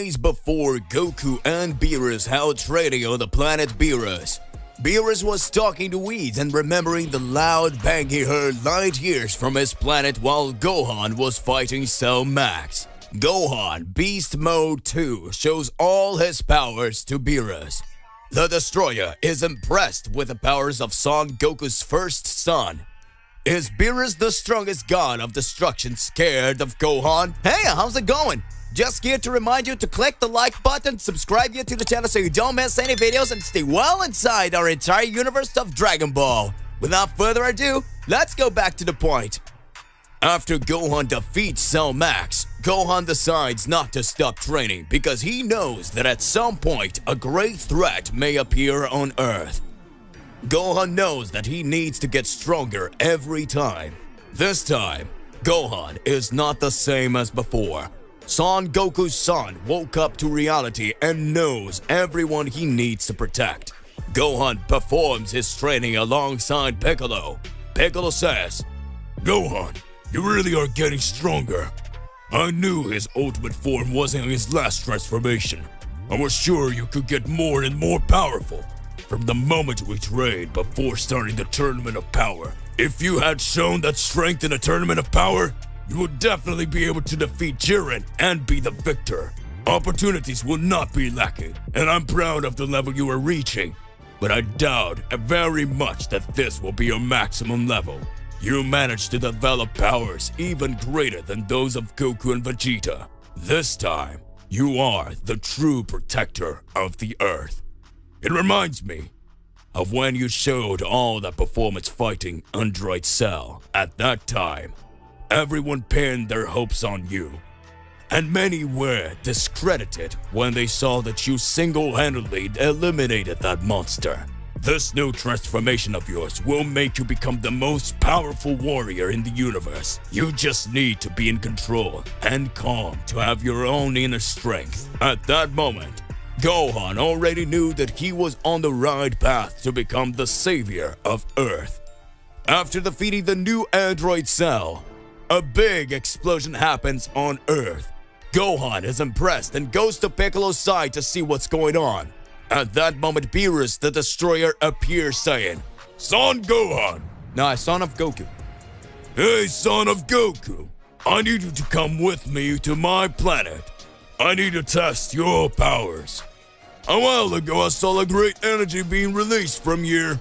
days before Goku and Beerus held training on the planet Beerus. Beerus was talking to Weeds and remembering the loud bang he heard light years from his planet while Gohan was fighting Cell Max. Gohan Beast Mode 2 shows all his powers to Beerus. The Destroyer is impressed with the powers of Son Goku's first son. Is Beerus, the strongest god of destruction, scared of Gohan? Hey, how's it going? Just here to remind you to click the like button, subscribe here to the channel so you don't miss any videos, and stay well inside our entire universe of Dragon Ball. Without further ado, let's go back to the point. After Gohan defeats Cell Max, Gohan decides not to stop training because he knows that at some point a great threat may appear on Earth. Gohan knows that he needs to get stronger every time. This time, Gohan is not the same as before. Son Goku's son woke up to reality and knows everyone he needs to protect. Gohan performs his training alongside Piccolo. Piccolo says, "Gohan, you really are getting stronger. I knew his ultimate form wasn't his last transformation. I was sure you could get more and more powerful. From the moment we trained before starting the Tournament of Power, if you had shown that strength in the Tournament of Power, you would definitely be able to defeat Jiren and be the victor. Opportunities will not be lacking, and I'm proud of the level you are reaching. But I doubt very much that this will be your maximum level. You managed to develop powers even greater than those of Goku and Vegeta. This time, you are the true protector of the Earth. It reminds me of when you showed all that performance fighting Android Cell. At that time, everyone pinned their hopes on you, and many were discredited when they saw that you single-handedly eliminated that monster. This new transformation of yours will make you become the most powerful warrior in the universe. You just need to be in control and calm to have your own inner strength." At that moment, Gohan already knew that he was on the right path to become the savior of Earth. After defeating the new android Cell, a big explosion happens on Earth. Gohan is impressed and goes to Piccolo's side to see what's going on. At that moment, Beerus the Destroyer appears saying, "Son Gohan." Nah, son of Goku. "Hey, son of Goku, I need you to come with me to my planet. I need to test your powers. A while ago, I saw a great energy being released from here.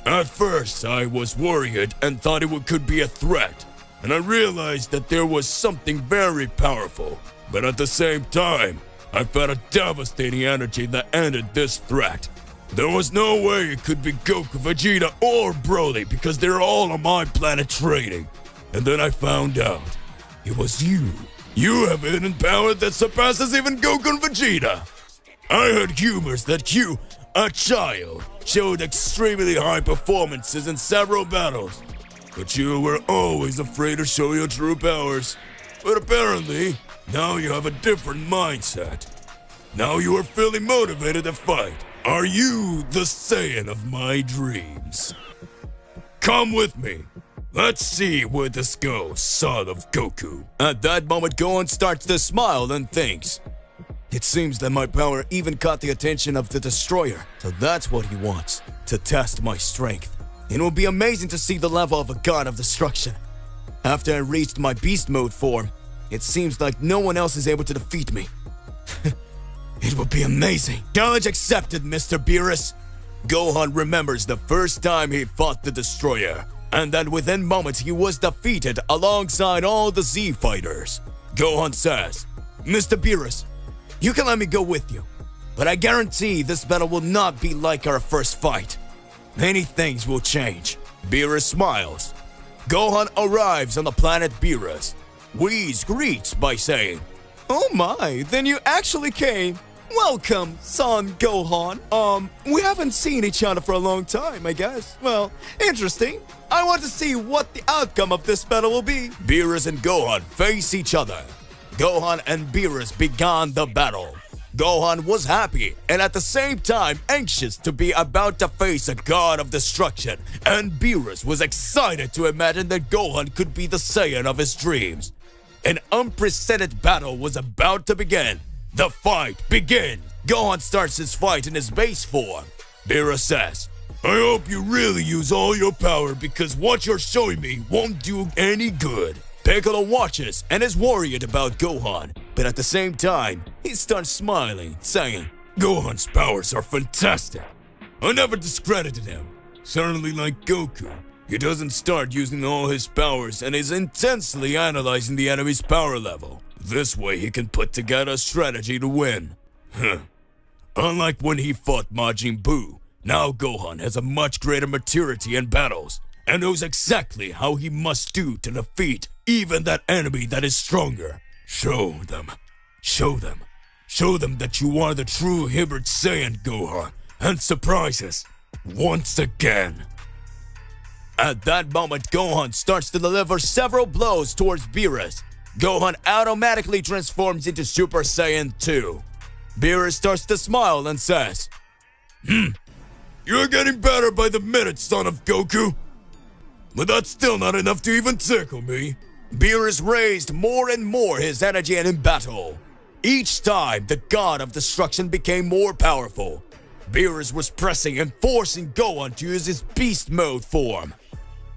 At first, I was worried and thought it could be a threat, and I realized that there was something very powerful. But at the same time, I felt a devastating energy that ended this threat. There was no way it could be Goku, Vegeta, or Broly because they're all on my planet training. And then I found out it was you. You have hidden power that surpasses even Goku and Vegeta. I heard rumors that you, a child, showed extremely high performances in several battles, but you were always afraid to show your true powers. But apparently, now you have a different mindset. Now you are feeling motivated to fight. Are you the Saiyan of my dreams? Come with me. Let's see where this goes, son of Goku." At that moment, Gohan starts to smile and thinks, "It seems that my power even caught the attention of the Destroyer, so that's what he wants, to test my strength. It will be amazing to see the level of a god of destruction. After I reached my beast mode form, it seems like no one else is able to defeat me. It will be amazing." Challenge accepted, Mr. Beerus. Gohan remembers the first time he fought the Destroyer, and that within moments he was defeated alongside all the Z fighters. Gohan says, "Mr. Beerus, you can let me go with you, but I guarantee this battle will not be like our first fight. Many things will change." Beerus smiles. Gohan arrives on the planet Beerus. Whis greets by saying, "Oh my, then you actually came. Welcome, son Gohan. We haven't seen each other for a long time, I guess. Well, interesting. I want to see what the outcome of this battle will be." Beerus and Gohan face each other. Gohan and Beerus began the battle. Gohan was happy and at the same time anxious to be about to face a god of destruction, and Beerus was excited to imagine that Gohan could be the Saiyan of his dreams. An unprecedented battle was about to begin. The fight begins. Gohan starts his fight in his base form. Beerus says, I hope you really use all your power because what you're showing me won't do any good. Piccolo watches and is worried about Gohan, but at the same time, he starts smiling, saying, Gohan's powers are fantastic. I never discredited him. Certainly like Goku, he doesn't start using all his powers and is intensely analyzing the enemy's power level. This way he can put together a strategy to win. Unlike when he fought Majin Buu, now Gohan has a much greater maturity in battles and knows exactly how he must do to defeat even that enemy that is stronger. Show them that you are the true hybrid Saiyan, Gohan, and surprise us once again. At that moment, Gohan starts to deliver several blows towards Beerus. Gohan automatically transforms into Super Saiyan 2. Beerus starts to smile and says, You're getting better by the minute, son of Goku. But that's still not enough to even tickle me. Beerus raised more and more his energy in battle. Each time, the God of Destruction became more powerful. Beerus was pressing and forcing Gohan to use his beast mode form.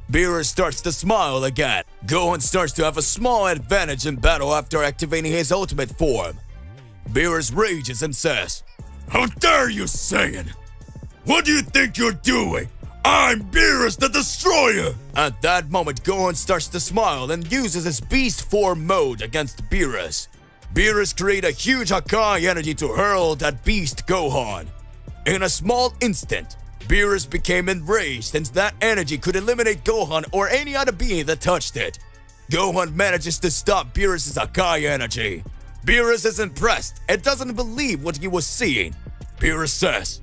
Beerus starts to smile again. Gohan starts to have a small advantage in battle after activating his ultimate form. Beerus rages and says, How dare you, Saiyan! What do you think you're doing? I'm Beerus the Destroyer! At that moment, Gohan starts to smile and uses his beast form mode against Beerus. Beerus creates a huge Hakai energy to hurl that beast Gohan. In a small instant, Beerus became enraged since that energy could eliminate Gohan or any other being that touched it. Gohan manages to stop Beerus' Hakai energy. Beerus is impressed and doesn't believe what he was seeing. Beerus says,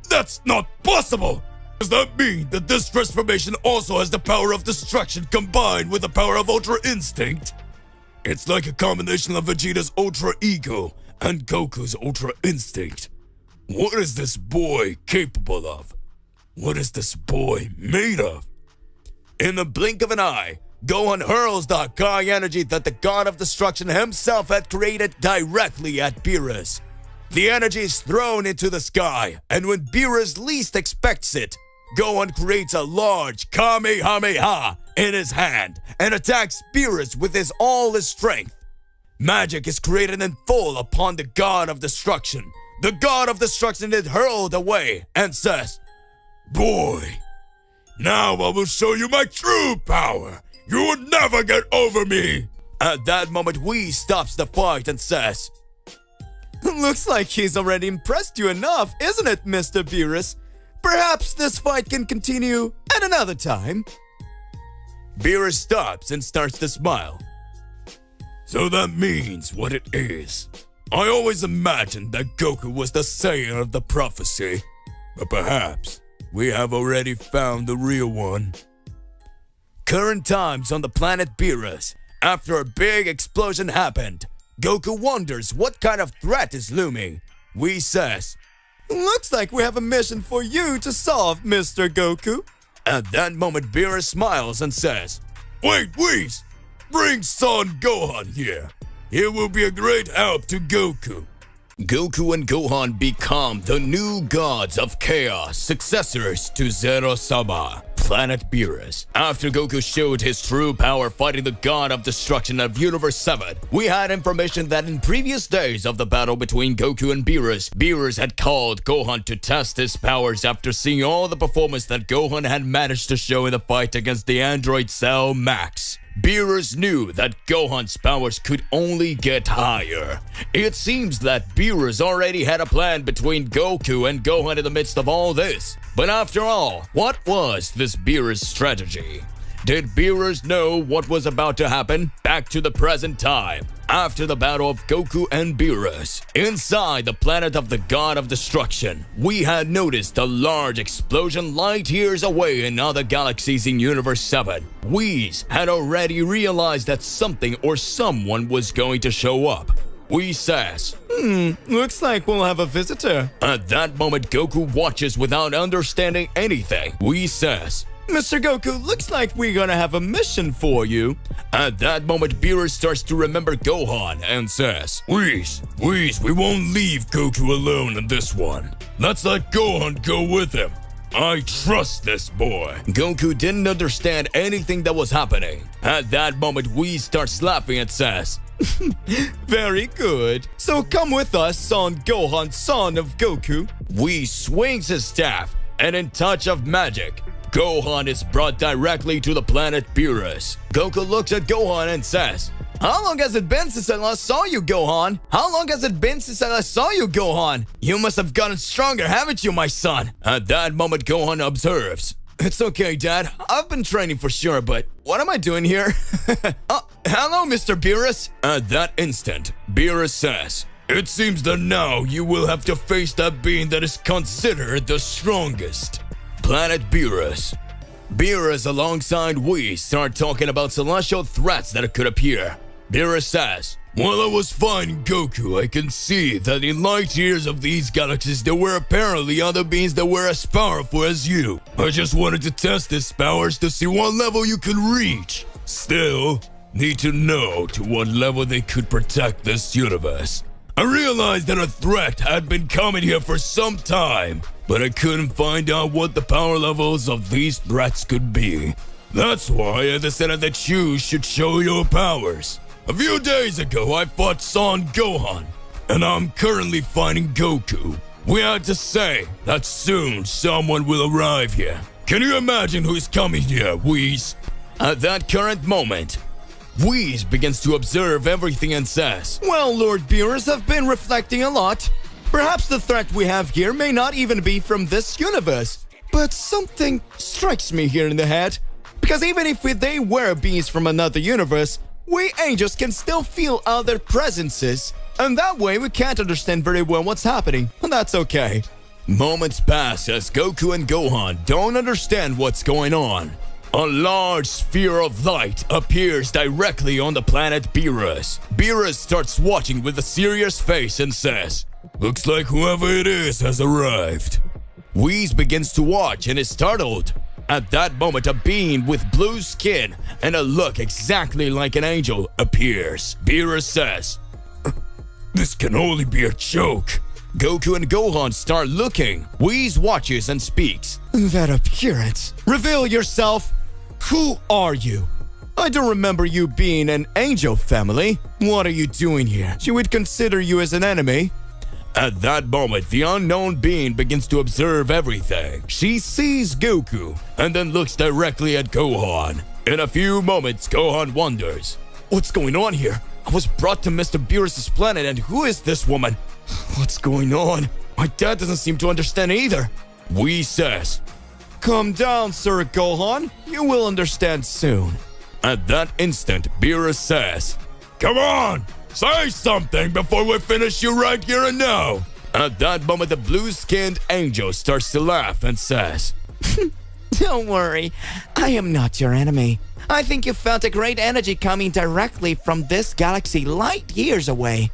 That's not possible! Does that mean that this transformation also has the power of destruction combined with the power of Ultra Instinct? It's like a combination of Vegeta's Ultra Ego and Goku's Ultra Instinct. What is this boy capable of? What is this boy made of? In the blink of an eye, Gohan hurls the Hakai energy that the God of Destruction himself had created directly at Beerus. The energy is thrown into the sky, and when Beerus least expects it, Gohan creates a large Kamehameha in his hand and attacks Beerus with all his strength. Magic is created in full upon the God of Destruction. The God of Destruction is hurled away and says, Boy, now I will show you my true power. You will never get over me. At that moment, Whis stops the fight and says, Looks like he's already impressed you enough, isn't it, Mr. Beerus? Perhaps this fight can continue at another time. Beerus stops and starts to smile. So that means what it is. I always imagined that Goku was the Saiyan of the prophecy, but perhaps we have already found the real one. Current times on the planet Beerus. After a big explosion happened, Goku wonders what kind of threat is looming. Whis says, Looks like we have a mission for you to solve, Mr. Goku. At that moment, Beerus smiles and says, Wait, Whis! Bring son Gohan here. He will be a great help to Goku. Goku and Gohan become the new gods of chaos, successors to Zero-Sama, planet Beerus. After Goku showed his true power fighting the God of Destruction of Universe 7, we had information that in previous days of the battle between Goku and Beerus, Beerus had called Gohan to test his powers after seeing all the performance that Gohan had managed to show in the fight against the android Cell Max. Beerus knew that Gohan's powers could only get higher. It seems that Beerus already had a plan between Goku and Gohan in the midst of all this. But after all, what was this Beerus strategy? Did Beerus know what was about to happen? Back to the present time. After the battle of Goku and Beerus, inside the planet of the God of Destruction, we had noticed a large explosion light years away in other galaxies in Universe 7. Whis had already realized that something or someone was going to show up. Whis says, looks like we'll have a visitor. At that moment, Goku watches without understanding anything. Whis says, Mr. Goku, looks like we're gonna have a mission for you. At that moment, Beerus starts to remember Gohan and says, Whis, we won't leave Goku alone in this one. Let's let Gohan go with him. I trust this boy. Goku didn't understand anything that was happening. At that moment, Whis starts laughing and says, Very good. So come with us, son Gohan, son of Goku. Whis swings his staff, and in touch of magic, Gohan is brought directly to the planet Beerus. Goku looks at Gohan and says, How long has it been since I last saw you, Gohan? How long has it been since I last saw you, Gohan? You must have gotten stronger, haven't you, my son? At that moment, Gohan observes, It's okay, Dad. I've been training for sure, but what am I doing here? Hello, Mr. Beerus. At that instant, Beerus says, It seems that now you will have to face that being that is considered the strongest. Planet Beerus. Beerus alongside Whis start talking about celestial threats that could appear. Beerus says, While I was fighting Goku, I can see that in light years of these galaxies there were apparently other beings that were as powerful as you. I just wanted to test his powers to see what level you could reach. Still, need to know to what level they could protect this universe. I realized that a threat had been coming here for some time, but I couldn't find out what the power levels of these threats could be. That's why I decided that you should show your powers. A few days ago, I fought Son Gohan, and I'm currently fighting Goku. We had to say that soon someone will arrive here. Can you imagine who's coming here, Whis? At that current moment, Whis begins to observe everything and says, Well, Lord Beerus, I've been reflecting a lot. Perhaps the threat we have here may not even be from this universe. But something strikes me here in the head. Because even if they were beings from another universe, we angels can still feel other presences. And that way we can't understand very well what's happening. And that's okay. Moments pass as Goku and Gohan don't understand what's going on. A large sphere of light appears directly on the planet Beerus. Beerus starts watching with a serious face and says, Looks like whoever it is has arrived. Whis begins to watch and is startled. At that moment, a being with blue skin and a look exactly like an angel appears. Beerus says, This can only be a joke. Goku and Gohan start looking. Whis watches and speaks. That appearance. Reveal yourself. Who are you? I don't remember you being an angel family. What are you doing here? She would consider you as an enemy. At that moment, the unknown being begins to observe everything. She sees Goku and then looks directly at Gohan. In a few moments, Gohan wonders, What's going on here? I was brought to Mr. Beerus' planet, and who is this woman? What's going on? My dad doesn't seem to understand either. Whis says, Calm down, Sir Gohan. You will understand soon. At that instant, Beerus says, Come on! Say something before we finish you right here and now. At that moment, the blue-skinned angel starts to laugh and says, Don't worry, I am not your enemy. I think you felt a great energy coming directly from this galaxy light years away.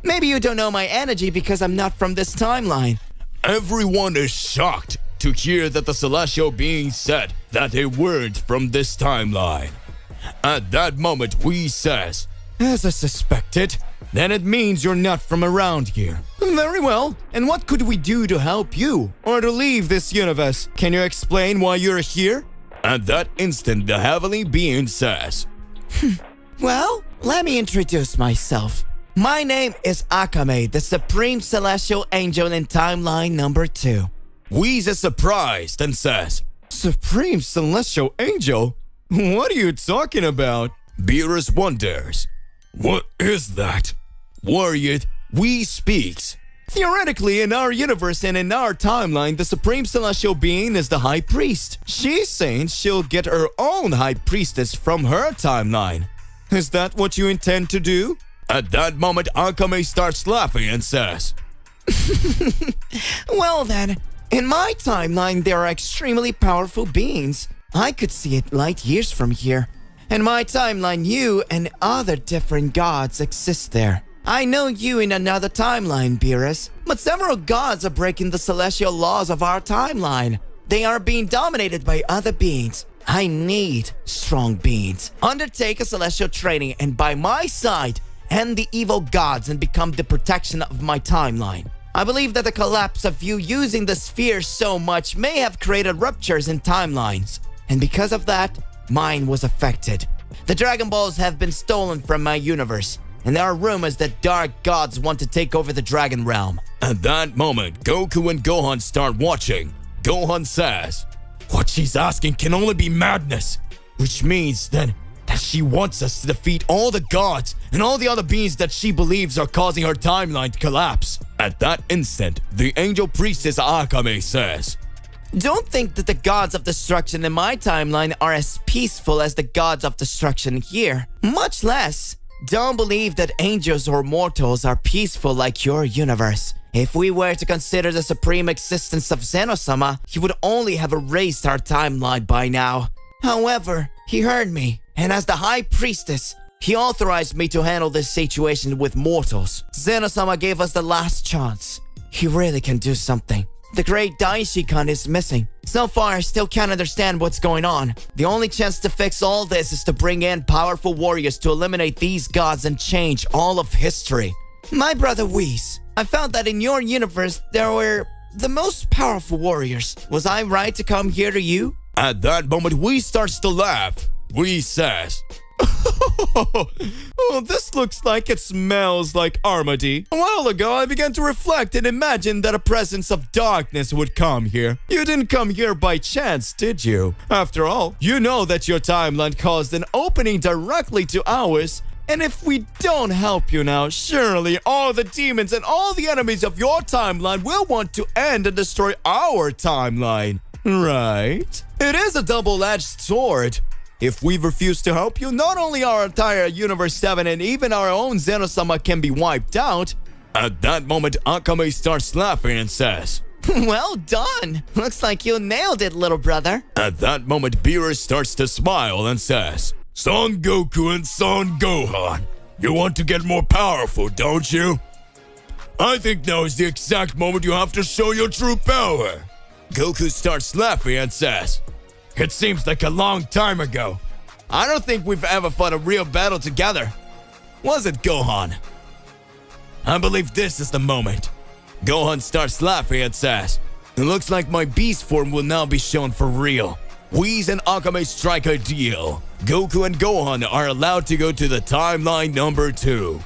Maybe you don't know my energy because I'm not from this timeline. Everyone is shocked to hear that the celestial being said that they weren't from this timeline. At that moment, Whis says, As I suspected, then it means you're not from around here. Very well. And what could we do to help you or to leave this universe? Can you explain why you're here? At that instant, the heavenly being says, Well, let me introduce myself. My name is Akame, the Supreme Celestial Angel in Timeline number 2. Whis is surprised and says, Supreme Celestial Angel? What are you talking about? Beerus wonders, What is that? Worried, Whis speaks. Theoretically, in our universe and in our timeline, the Supreme Celestial Being is the High Priest. She's saying she'll get her own High Priestess from her timeline. Is that what you intend to do? At that moment, Akame starts laughing and says, Well then, in my timeline, there are extremely powerful beings. I could see it light years from here. In my timeline, you and other different gods exist there. I know you in another timeline, Beerus, but several gods are breaking the celestial laws of our timeline. They are being dominated by other beings. I need strong beings. Undertake a celestial training and by my side, end the evil gods and become the protection of my timeline. I believe that the collapse of you using the sphere so much may have created ruptures in timelines. And because of that, mine was affected. The Dragon Balls have been stolen from my universe. And there are rumors that dark gods want to take over the Dragon Realm. At that moment, Goku and Gohan start watching. Gohan says, "What she's asking can only be madness." Which means then that she wants us to defeat all the gods and all the other beings that she believes are causing her timeline to collapse. At that instant, the angel priestess Akame says, Don't think that the gods of destruction in my timeline are as peaceful as the gods of destruction here. Much less, don't believe that angels or mortals are peaceful like your universe. If we were to consider the supreme existence of Zeno-sama, he would only have erased our timeline by now. However, he heard me, and as the High Priestess, he authorized me to handle this situation with mortals. Zeno-sama gave us the last chance. He really can do something. The great Daishikan is missing. So far, I still can't understand what's going on. The only chance to fix all this is to bring in powerful warriors to eliminate these gods and change all of history. My brother Whis, I found that in your universe, there were the most powerful warriors. Was I right to come here to you? At that moment, Whis starts to laugh. Whis says, Oh, this looks like it smells like Armady. A while ago, I began to reflect and imagine that a presence of darkness would come here. You didn't come here by chance, did you? After all, you know that your timeline caused an opening directly to ours. And if we don't help you now, surely all the demons and all the enemies of your timeline will want to end and destroy our timeline. Right? It is a double-edged sword. If we refuse to help you, not only our entire Universe 7 and even our own Zeno-sama can be wiped out. At that moment, Akame starts laughing and says, Well done. Looks like you nailed it, little brother. At that moment, Beerus starts to smile and says, Son Goku and Son Gohan, you want to get more powerful, don't you? I think now is the exact moment you have to show your true power. Goku starts laughing and says, It seems like a long time ago. I don't think we've ever fought a real battle together. Was it, Gohan? I believe this is the moment. Gohan starts laughing and says, It looks like my beast form will now be shown for real. Whis and Akame strike a deal. Goku and Gohan are allowed to go to the timeline number 2.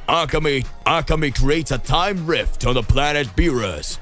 Akame creates a time rift on the planet Beerus.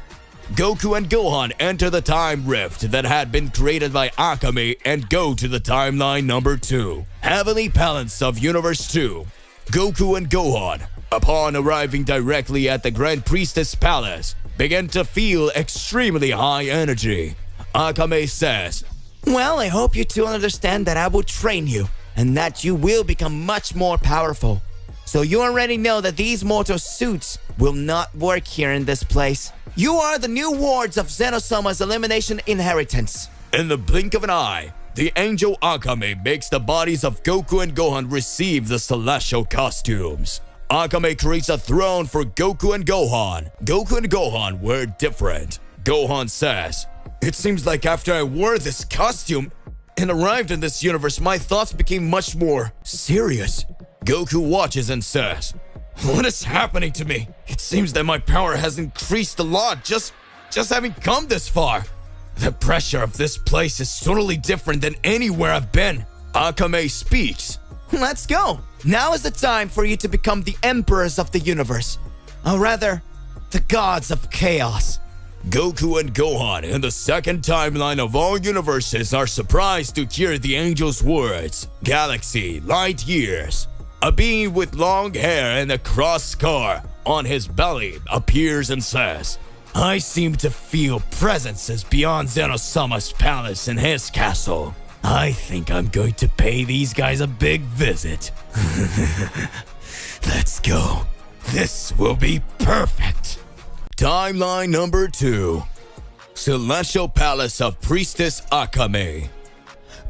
Goku and Gohan enter the time rift that had been created by Akame and go to the timeline number 2, Heavenly Palace of Universe 2. Goku and Gohan, upon arriving directly at the Grand Priestess Palace, begin to feel extremely high energy. Akame says, Well, I hope you two understand that I will train you, and that you will become much more powerful. So you already know that these mortal suits will not work here in this place. You are the new wards of Zeno-sama's elimination inheritance. In the blink of an eye, the angel Akame makes the bodies of Goku and Gohan receive the celestial costumes. Akame creates a throne for Goku and Gohan. Goku and Gohan were different. Gohan says, It seems like after I wore this costume and arrived in this universe, my thoughts became much more serious. Goku watches and says, What is happening to me? It seems that my power has increased a lot just having come this far. The pressure of this place is totally different than anywhere I've been. Akame speaks. Let's go. Now is the time for you to become the emperors of the universe. Or rather, the gods of chaos. Goku and Gohan in the second timeline of all universes are surprised to hear the angel's words. Galaxy, light years. A being with long hair and a cross scar on his belly appears and says, I seem to feel presences beyond Zeno-sama's palace and his castle. I think I'm going to pay these guys a big visit. Let's go. This will be perfect. Timeline number 2. Celestial Palace of Priestess Akame.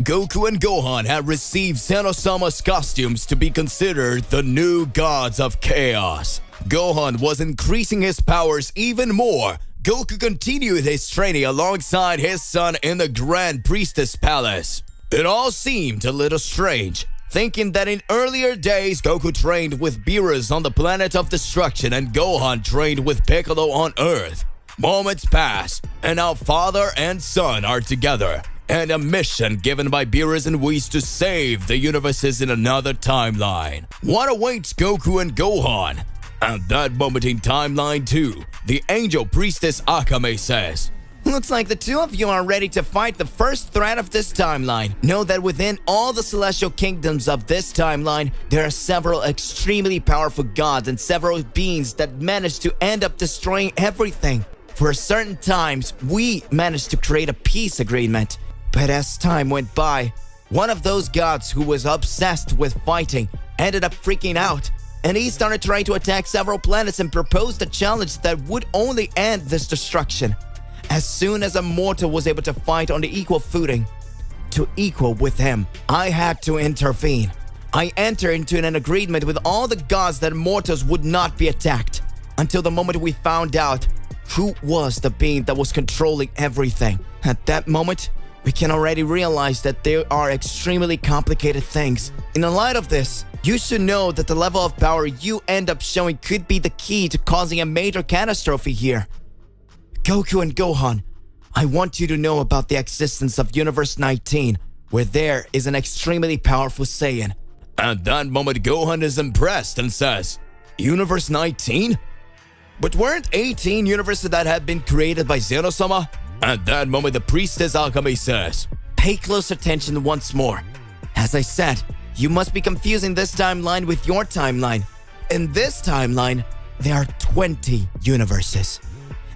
Goku and Gohan had received Zeno-sama's costumes to be considered the new gods of chaos. Gohan was increasing his powers even more Goku continued his training alongside his son in the Grand Priestess Palace. It all seemed a little strange, thinking that in earlier days Goku trained with Beerus on the planet of destruction and Gohan trained with Piccolo on Earth. Moments pass, and now father and son are together, and a mission given by Beerus and Whis to save the universes in another timeline. What awaits Goku and Gohan? At that moment in timeline 2, the angel priestess Akame says, Looks like the two of you are ready to fight the first threat of this timeline. Know that within all the celestial kingdoms of this timeline, there are several extremely powerful gods and several beings that manage to end up destroying everything. For certain times, we managed to create a peace agreement. But as time went by, one of those gods who was obsessed with fighting ended up freaking out. And he started trying to attack several planets and proposed a challenge that would only end this destruction. As soon as a mortal was able to fight on the equal footing, to equal with him, I had to intervene. I entered into an agreement with all the gods that mortals would not be attacked, until the moment we found out who was the being that was controlling everything. At that moment, we can already realize that there are extremely complicated things. In the light of this, you should know that the level of power you end up showing could be the key to causing a major catastrophe here. Goku and Gohan, I want you to know about the existence of Universe 19, where there is an extremely powerful Saiyan. At that moment, Gohan is impressed and says, Universe 19? But weren't 18 universes that had been created by Zeno-sama? At that moment, the priestess Akame says, Pay close attention once more. As I said, you must be confusing this timeline with your timeline. In this timeline, there are 20 universes.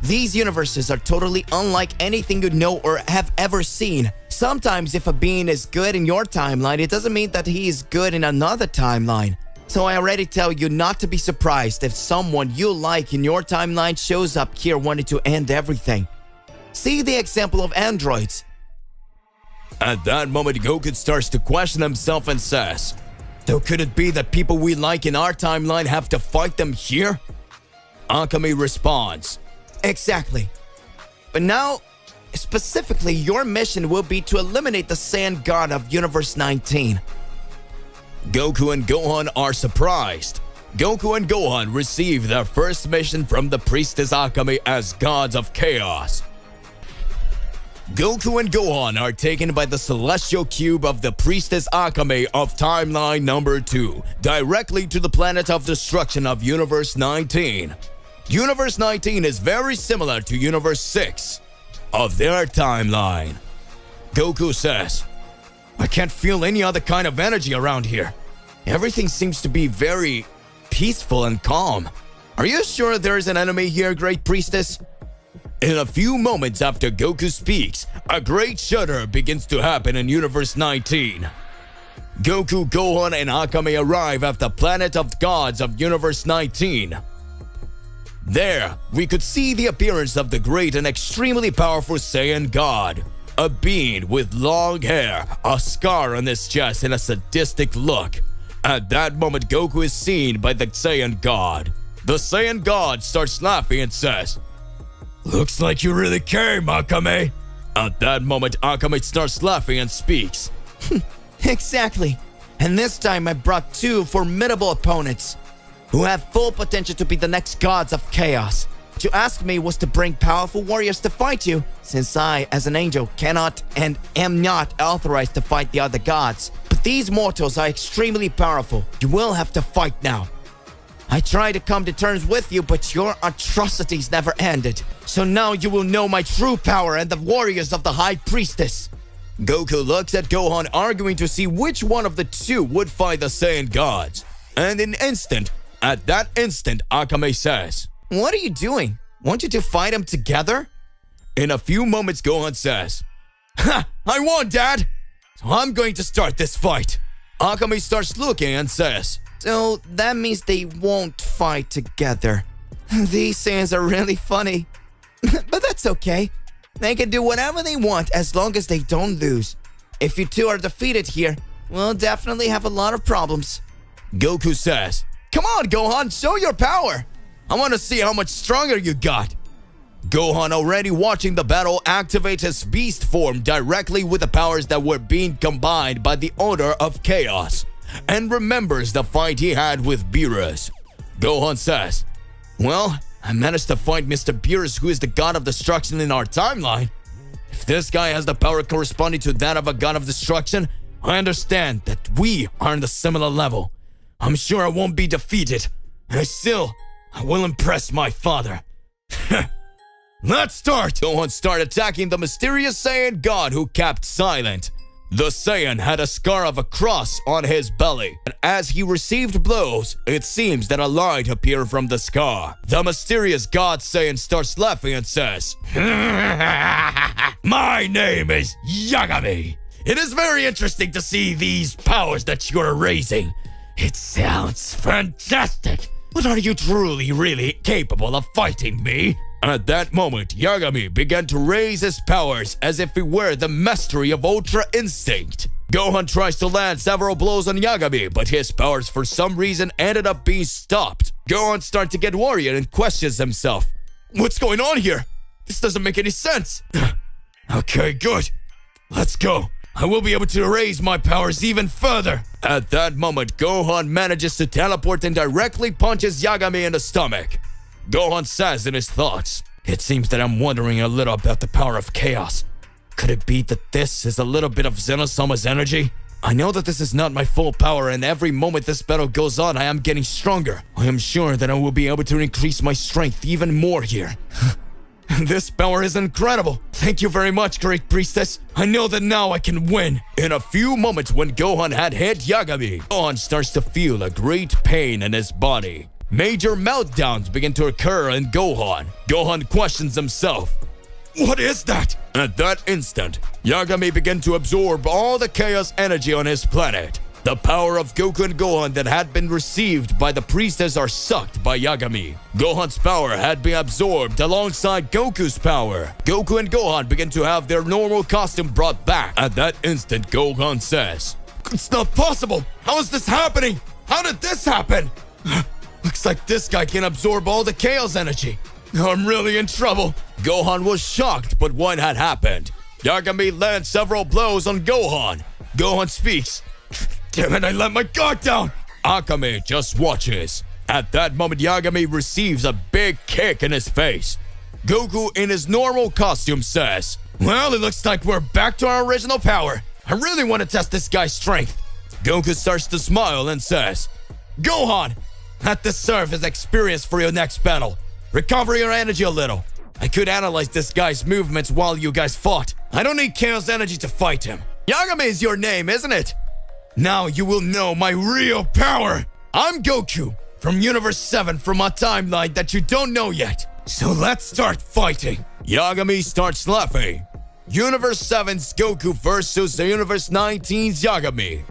These universes are totally unlike anything you know or have ever seen. Sometimes if a being is good in your timeline, it doesn't mean that he is good in another timeline. So I already tell you not to be surprised if someone you like in your timeline shows up here wanting to end everything. See the example of androids. At that moment, Goku starts to question himself and says, So could it be that people we like in our timeline have to fight them here? Akame responds, Exactly. But now, specifically, your mission will be to eliminate the Saiyan God of Universe 19. Goku and Gohan are surprised. Goku and Gohan receive their first mission from the priestess Akame as gods of chaos. Goku and Gohan are taken by the celestial cube of the priestess Akame of timeline number 2 directly to the planet of destruction of Universe 19. Universe 19 is very similar to Universe 6 of their timeline. Goku says, I can't feel any other kind of energy around here. Everything seems to be very peaceful and calm. Are you sure there is an enemy here, Great Priestess? In a few moments after Goku speaks, a great shudder begins to happen in Universe 19. Goku, Gohan, and Akame arrive at the planet of gods of Universe 19. There, we could see the appearance of the great and extremely powerful Saiyan God. A being with long hair, a scar on his chest, and a sadistic look. At that moment, Goku is seen by the Saiyan God. The Saiyan God starts laughing and says, Looks like you really came, Akame. At that moment, Akame starts laughing and speaks. Exactly. And this time I brought two formidable opponents who have full potential to be the next gods of chaos. What you asked me was to bring powerful warriors to fight you, since I, as an angel, cannot and am not authorized to fight the other gods. But these mortals are extremely powerful. You will have to fight now. I tried to come to terms with you, but your atrocities never ended. So now you will know my true power and the warriors of the High Priestess. Goku looks at Gohan, arguing to see which one of the two would fight the Saiyan gods. And at that instant, Akame says, What are you doing? Want you to fight them together? In a few moments, Gohan says, Ha! I won, Dad! So I'm going to start this fight. Akame starts looking and says, So that means they won't fight together. These Saiyans are really funny. But that's okay. They can do whatever they want as long as they don't lose. If you two are defeated here, we'll definitely have a lot of problems. Goku says, Come on, Gohan, show your power. I want to see how much stronger you got. Gohan, already watching the battle, activates his beast form directly with the powers that were being combined by the Order of Chaos, and remembers the fight he had with Beerus. Gohan says, "Well, I managed to find Mr. Beerus, who is the god of destruction in our timeline. If this guy has the power corresponding to that of a god of destruction, I understand that we are on a similar level. I'm sure I won't be defeated, and I will impress my father." Let's start! Gohan started attacking the mysterious Saiyan god who kept silent. The Saiyan had a scar of a cross on his belly, and as he received blows, it seems that a light appeared from the scar. The mysterious god Saiyan starts laughing and says, "My name is Yagami. It is very interesting to see these powers that you're raising. It sounds fantastic. But are you truly, really capable of fighting me?" At that moment, Yagami began to raise his powers as if he were the mastery of Ultra Instinct. Gohan tries to land several blows on Yagami, but his powers for some reason ended up being stopped. Gohan starts to get worried and questions himself. What's going on here? This doesn't make any sense. Okay, good. Let's go. I will be able to raise my powers even further. At that moment, Gohan manages to teleport and directly punches Yagami in the stomach. Gohan says in his thoughts, "It seems that I'm wondering a little about the power of chaos. Could it be that this is a little bit of Zenosama's energy? I know that this is not my full power, and every moment this battle goes on, I am getting stronger. I am sure that I will be able to increase my strength even more here." This power is incredible. Thank you very much, Great Priestess. I know that now I can win. In a few moments, when Gohan had hit Yagami, Gohan starts to feel a great pain in his body. Major meltdowns begin to occur in Gohan. Gohan questions himself. What is that? At that instant, Yagami began to absorb all the chaos energy on his planet. The power of Goku and Gohan that had been received by the priestess are sucked by Yagami. Gohan's power had been absorbed alongside Goku's power. Goku and Gohan begin to have their normal costume brought back. At that instant, Gohan says, "It's not possible! How is this happening? How did this happen? Looks like this guy can absorb all the chaos energy. I'm really in trouble." Gohan was shocked, but what had happened? Yagami lands several blows on Gohan. Gohan speaks. "Damn it, I let my guard down." Akame just watches. At that moment, Yagami receives a big kick in his face. Goku, in his normal costume, says, "Well, it looks like we're back to our original power. I really want to test this guy's strength." Goku starts to smile and says, "Gohan, let this serve as experience for your next battle. Recover your energy a little. I could analyze this guy's movements while you guys fought. I don't need chaos energy to fight him." Yagami is your name, isn't it? Now you will know my real power. I'm Goku from Universe 7 from a timeline that you don't know yet. So let's start fighting. Yagami starts laughing. Universe 7's Goku versus the Universe 19's Yagami.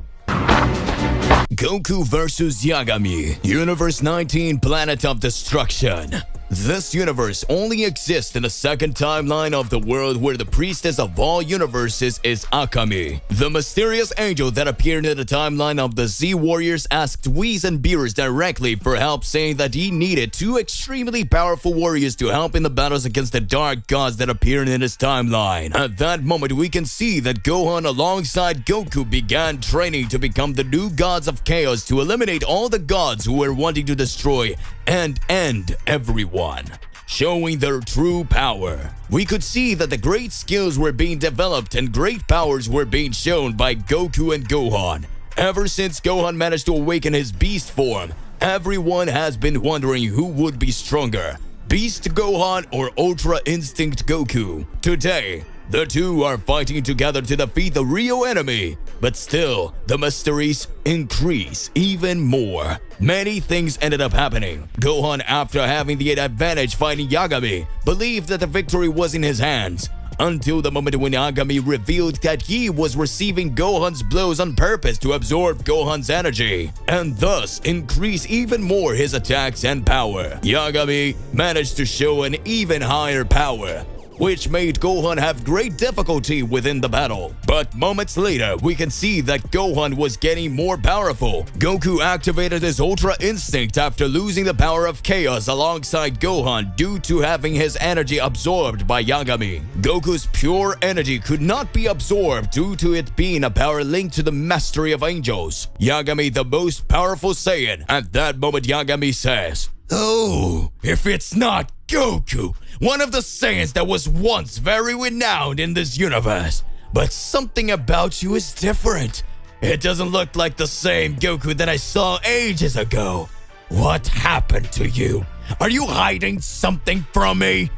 Goku versus Yagami. Universe 19, Planet of Destruction. This universe only exists in the second timeline of the world where the priestess of all universes is Akame. The mysterious angel that appeared in the timeline of the Z Warriors asked Whis and Beerus directly for help, saying that he needed two extremely powerful warriors to help in the battles against the dark gods that appeared in his timeline. At that moment, we can see that Gohan alongside Goku began training to become the new gods of chaos to eliminate all the gods who were wanting to destroy and end everyone, showing their true power. We could see that the great skills were being developed and great powers were being shown by Goku and Gohan. Ever since Gohan managed to awaken his beast form, everyone has been wondering who would be stronger, Beast Gohan or Ultra Instinct Goku. Today, the two are fighting together to defeat the real enemy, but still, the mysteries increase even more. Many things ended up happening. Gohan, after having the advantage fighting Yagami, believed that the victory was in his hands, until the moment when Yagami revealed that he was receiving Gohan's blows on purpose to absorb Gohan's energy, and thus increase even more his attacks and power. Yagami managed to show an even higher power. which made Gohan have great difficulty within the battle. But moments later, we can see that Gohan was getting more powerful. Goku activated his Ultra Instinct after losing the power of Chaos alongside Gohan due to having his energy absorbed by Yagami. Goku's pure energy could not be absorbed due to it being a power linked to the mastery of angels. Yagami, the most powerful Saiyan. At that moment, Yagami says, "Oh, if it's not Goku, one of the Saiyans that was once very renowned in this universe. But something about you is different. It doesn't look like the same Goku that I saw ages ago. What happened to you? Are you hiding something from me?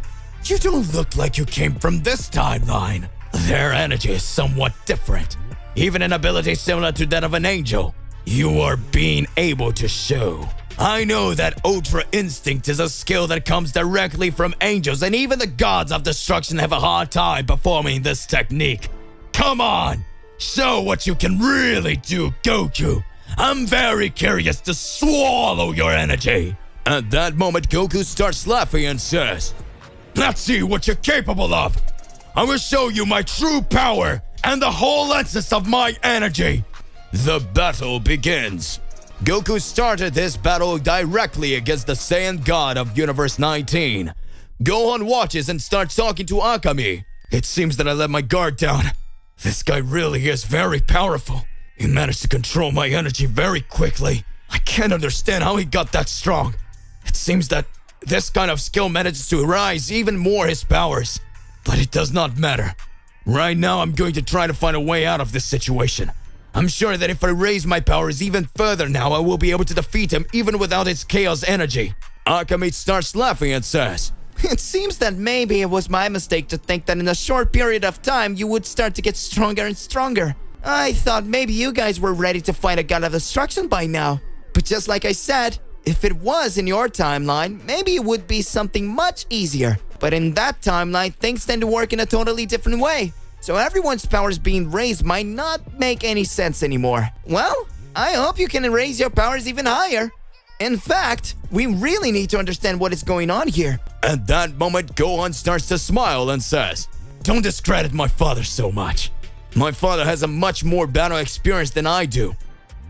You don't look like you came from this timeline. Their energy is somewhat different, even an ability similar to that of an angel. You are being able to show. I know that Ultra Instinct is a skill that comes directly from angels, and even the gods of destruction have a hard time performing this technique. Come on, show what you can really do, Goku. I'm very curious to swallow your energy." At that moment, Goku starts laughing and says, "Let's see what you're capable of. I will show you my true power and the whole essence of my energy." The battle begins. Goku started this battle directly against the Saiyan God of Universe 19. Gohan watches and starts talking to Akami. "It seems that I let my guard down. This guy really is very powerful. He managed to control my energy very quickly. I can't understand how he got that strong. It seems that this kind of skill manages to rise even more his powers. But it does not matter. Right now, I'm going to try to find a way out of this situation. I'm sure that if I raise my powers even further now, I will be able to defeat him even without his chaos energy." Akami starts laughing and says, It seems that maybe it was my mistake to think that in a short period of time you would start to get stronger and stronger. I thought maybe you guys were ready to fight a god of destruction by now. But just like I said, if it was in your timeline, maybe it would be something much easier. But in that timeline, things tend to work in a totally different way. So everyone's powers being raised might not make any sense anymore. Well, I hope you can raise your powers even higher. In fact, we really need to understand what is going on here. At that moment, Gohan starts to smile and says, "Don't discredit my father so much. My father has a much more battle experience than I do,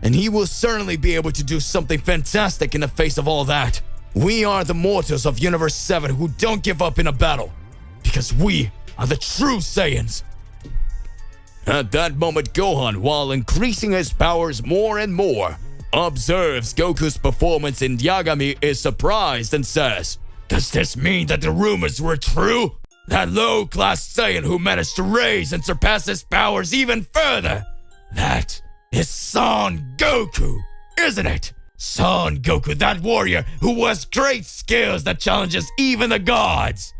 and he will certainly be able to do something fantastic in the face of all that. We are the mortals of Universe 7 who don't give up in a battle, because we are the true Saiyans." At that moment, Gohan, while increasing his powers more and more, observes Goku's performance, and Yagami is surprised and says, "Does this mean that the rumors were true? That low-class Saiyan who managed to raise and surpass his powers even further? That is Son Goku, isn't it? Son Goku, that warrior who has great skills that challenges even the gods.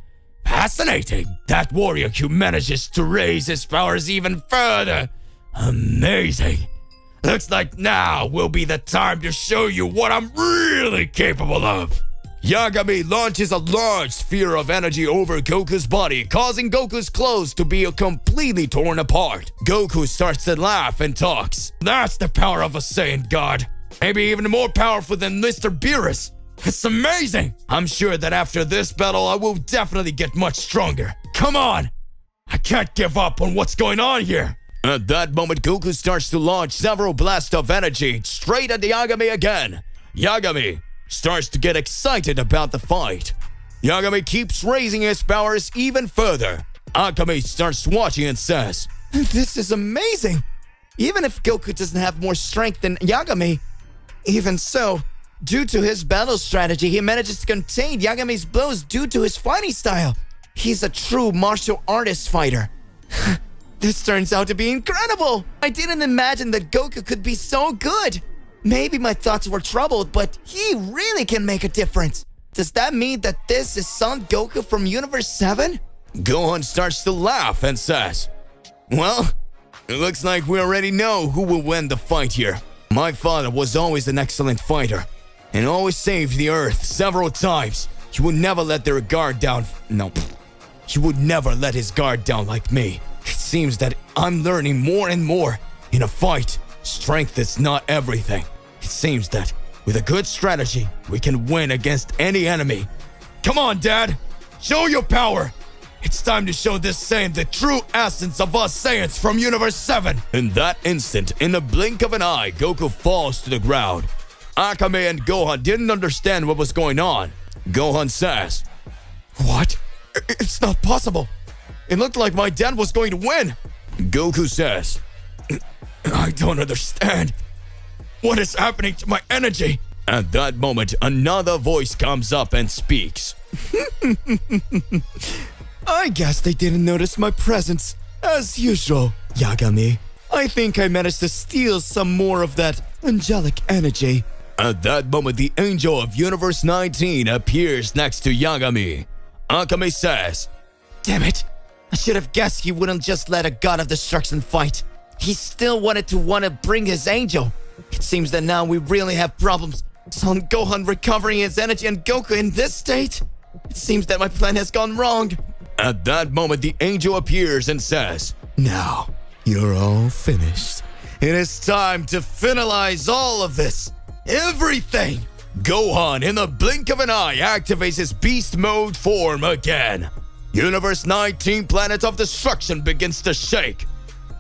Fascinating. That warrior who manages to raise his powers even further. Amazing. Looks like now will be the time to show you what I'm really capable of." Yagami launches a large sphere of energy over Goku's body, causing Goku's clothes to be completely torn apart. Goku starts to laugh and talks. "That's the power of a Saiyan God. Maybe even more powerful than Mr. Beerus. It's amazing. I'm sure that after this battle, I will definitely get much stronger. Come on. I can't give up on what's going on here." At that moment, Goku starts to launch several blasts of energy straight at Yagami again. Yagami starts to get excited about the fight. Yagami keeps raising his powers even further. Akami starts watching and says, "This is amazing. Even if Goku doesn't have more strength than Yagami, even so, due to his battle strategy, he manages to contain Yagami's blows due to his fighting style. He's a true martial artist fighter." This turns out to be incredible! I didn't imagine that Goku could be so good! Maybe my thoughts were troubled, but he really can make a difference. Does that mean that this is Son Goku from Universe 7? Gohan starts to laugh and says, "Well, it looks like we already know who will win the fight here. My father was always an excellent fighter and always saved the Earth several times. He would never let their guard down. No, he would never let his guard down like me. It seems that I'm learning more and more. In a fight, strength is not everything. It seems that with a good strategy, we can win against any enemy. Come on, Dad. Show your power. It's time to show this Saiyan the true essence of us Saiyans from Universe 7. In that instant, in a blink of an eye, Goku falls to the ground. Akame and Gohan didn't understand what was going on. Gohan says, What? It's not possible. It looked like my dad was going to win. Goku says, I don't understand. What is happening to my energy? At that moment, another voice comes up and speaks. I guess they didn't notice my presence, as usual. Yagami, I think I managed to steal some more of that angelic energy. At that moment, the angel of Universe 19 appears next to Yagami. Akame says, Damn it! I should have guessed he wouldn't just let a god of destruction fight. He still wanted to bring his angel. It seems that now we really have problems. Son Gohan recovering his energy and Goku in this state? It seems that my plan has gone wrong. At that moment, the angel appears and says, Now, you're all finished. It is time to finalize all of this. Everything! Gohan, in the blink of an eye, activates his beast mode form again. Universe 19 Planet of Destruction begins to shake.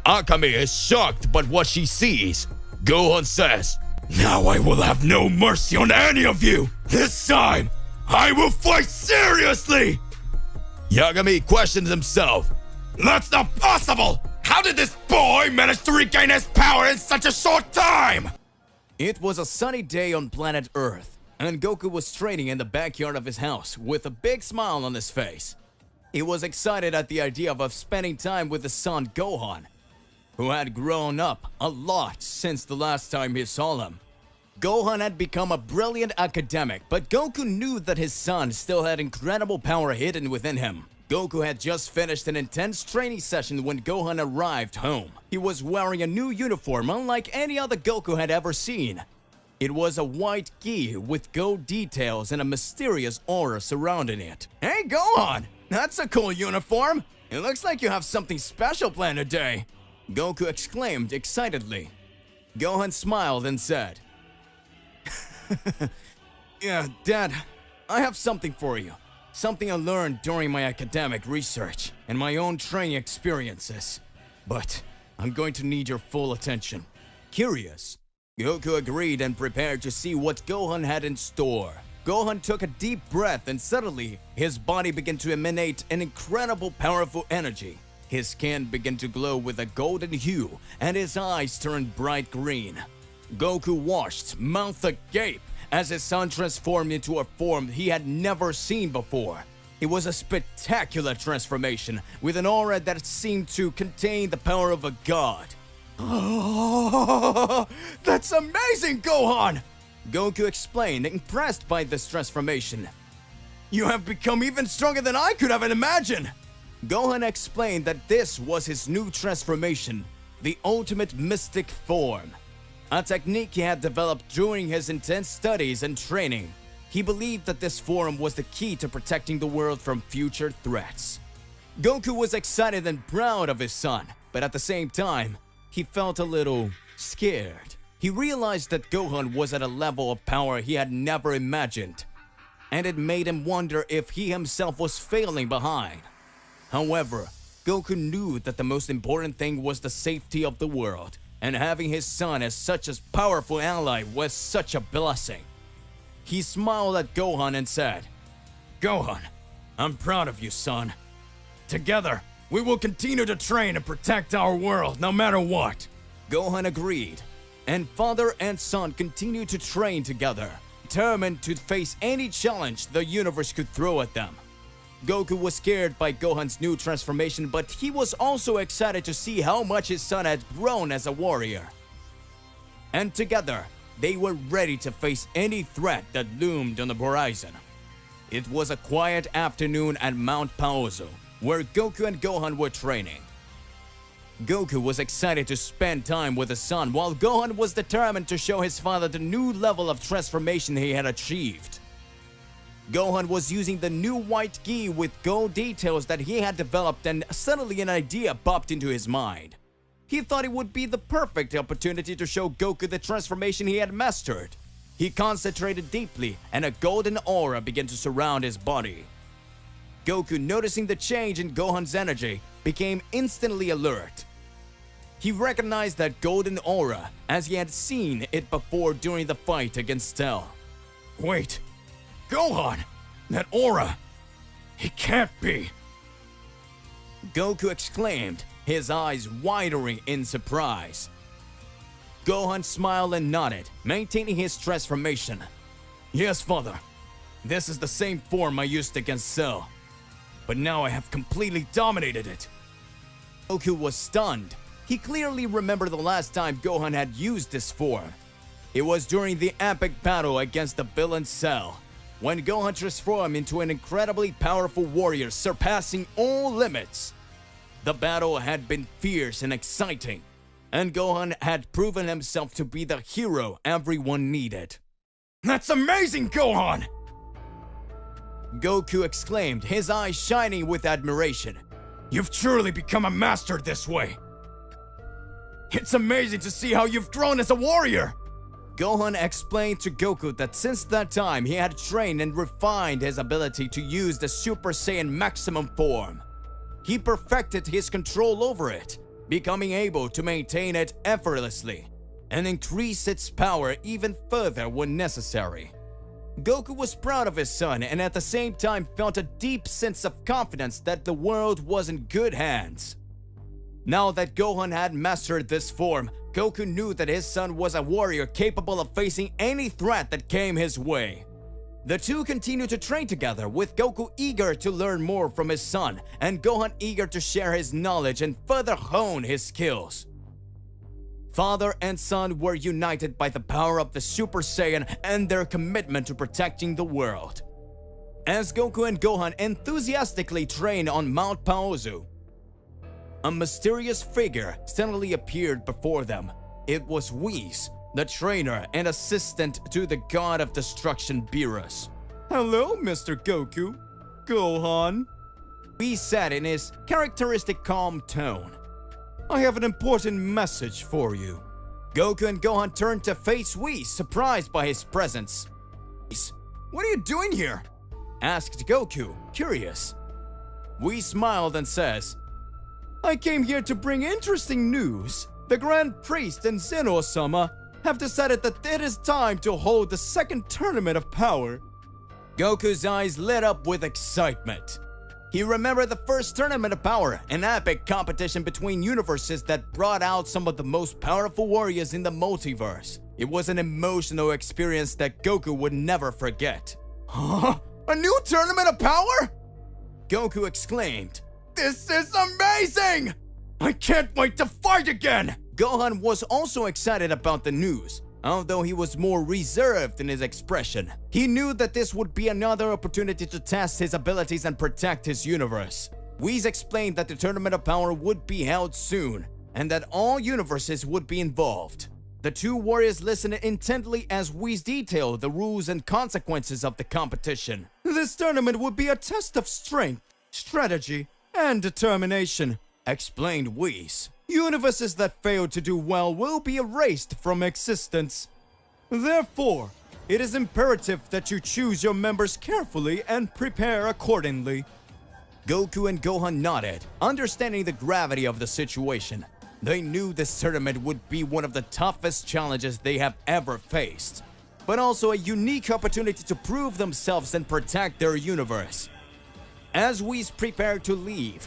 Akame is shocked by what she sees. Gohan says, Now I will have no mercy on any of you. This time, I will fight seriously! Yagami questions himself. That's not possible! How did this boy manage to regain his power in such a short time? It was a sunny day on planet Earth, and Goku was training in the backyard of his house with a big smile on his face. He was excited at the idea of spending time with his son Gohan, who had grown up a lot since the last time he saw him. Gohan had become a brilliant academic, but Goku knew that his son still had incredible power hidden within him. Goku had just finished an intense training session when Gohan arrived home. He was wearing a new uniform unlike any other Goku had ever seen. It was a white gi with gold details and a mysterious aura surrounding it. Hey Gohan, that's a cool uniform. It looks like you have something special planned today. Goku exclaimed excitedly. Gohan smiled and said, Yeah, Dad, I have something for you. Something I learned during my academic research and my own training experiences. But I'm going to need your full attention. Curious? Goku agreed and prepared to see what Gohan had in store. Gohan took a deep breath and suddenly his body began to emanate an incredible powerful energy. His skin began to glow with a golden hue and his eyes turned bright green. Goku watched, mouth agape, as his son transformed into a form he had never seen before. It was a spectacular transformation with an aura that seemed to contain the power of a god. Oh, that's amazing, Gohan! Goku explained, impressed by this transformation. You have become even stronger than I could have imagined! Gohan explained that this was his new transformation, the ultimate mystic form. A technique he had developed during his intense studies and training. He believed that this form was the key to protecting the world from future threats. Goku was excited and proud of his son, but at the same time, he felt a little scared. He realized that Gohan was at a level of power he had never imagined, and it made him wonder if he himself was failing behind. However, Goku knew that the most important thing was the safety of the world, and having his son as such a powerful ally was such a blessing. He smiled at Gohan and said, Gohan, I'm proud of you, son. Together, we will continue to train and protect our world no matter what. Gohan agreed, and father and son continued to train together, determined to face any challenge the universe could throw at them. Goku was scared by Gohan's new transformation, but he was also excited to see how much his son had grown as a warrior. And together, they were ready to face any threat that loomed on the horizon. It was a quiet afternoon at Mount Paozu, where Goku and Gohan were training. Goku was excited to spend time with his son, while Gohan was determined to show his father the new level of transformation he had achieved. Gohan was using the new white gi with gold details that he had developed, and suddenly an idea popped into his mind. He thought it would be the perfect opportunity to show Goku the transformation he had mastered. He concentrated deeply, and a golden aura began to surround his body. Goku, noticing the change in Gohan's energy, became instantly alert. He recognized that golden aura as he had seen it before during the fight against Cell. Wait, Gohan! That aura! It can't be! Goku exclaimed, his eyes widening in surprise. Gohan smiled and nodded, maintaining his transformation. Yes, father. This is the same form I used against Cell. But now I have completely dominated it. Goku was stunned. He clearly remembered the last time Gohan had used this form. It was during the epic battle against the villain Cell, when Gohan transformed into an incredibly powerful warrior surpassing all limits. The battle had been fierce and exciting, and Gohan had proven himself to be the hero everyone needed. That's amazing, Gohan! Goku exclaimed, his eyes shining with admiration. You've truly become a master this way. It's amazing to see how you've grown as a warrior! Gohan explained to Goku that since that time he had trained and refined his ability to use the Super Saiyan maximum form. He perfected his control over it, becoming able to maintain it effortlessly and increase its power even further when necessary. Goku was proud of his son and at the same time felt a deep sense of confidence that the world was in good hands. Now that Gohan had mastered this form, Goku knew that his son was a warrior capable of facing any threat that came his way. The two continued to train together, with Goku eager to learn more from his son and Gohan eager to share his knowledge and further hone his skills. Father and son were united by the power of the Super Saiyan and their commitment to protecting the world. As Goku and Gohan enthusiastically trained on Mount Paozu, a mysterious figure suddenly appeared before them. It was Whis, the trainer and assistant to the god of destruction Beerus. Hello, Mr. Goku. Gohan. Whis said in his characteristic calm tone. I have an important message for you. Goku and Gohan turned to face Whis, surprised by his presence. Whis, what are you doing here? Asked Goku, curious. Whis smiled and says, I came here to bring interesting news. The Grand Priest and Zeno-sama have decided that it is time to hold the second tournament of power. Goku's eyes lit up with excitement. He remembered the first tournament of power, an epic competition between universes that brought out some of the most powerful warriors in the multiverse. It was an emotional experience that Goku would never forget. Huh? A new tournament of power? Goku exclaimed. This is amazing! I can't wait to fight again! Gohan was also excited about the news, although he was more reserved in his expression. He knew that this would be another opportunity to test his abilities and protect his universe. Whis explained that the Tournament of Power would be held soon, and that all universes would be involved. The two warriors listened intently as Whis detailed the rules and consequences of the competition. This tournament would be a test of strength, strategy, and determination, explained Whis. Universes that fail to do well will be erased from existence. Therefore, it is imperative that you choose your members carefully and prepare accordingly. Goku and Gohan nodded, understanding the gravity of the situation. They knew this tournament would be one of the toughest challenges they have ever faced, but also a unique opportunity to prove themselves and protect their universe. As Whis prepared to leave,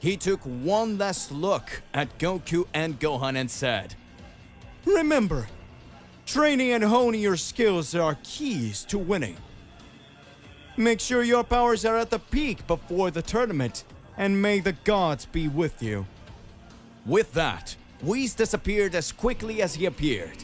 he took one last look at Goku and Gohan and said, Remember, training and honing your skills are keys to winning. Make sure your powers are at the peak before the tournament, and may the gods be with you. With that, Whis disappeared as quickly as he appeared,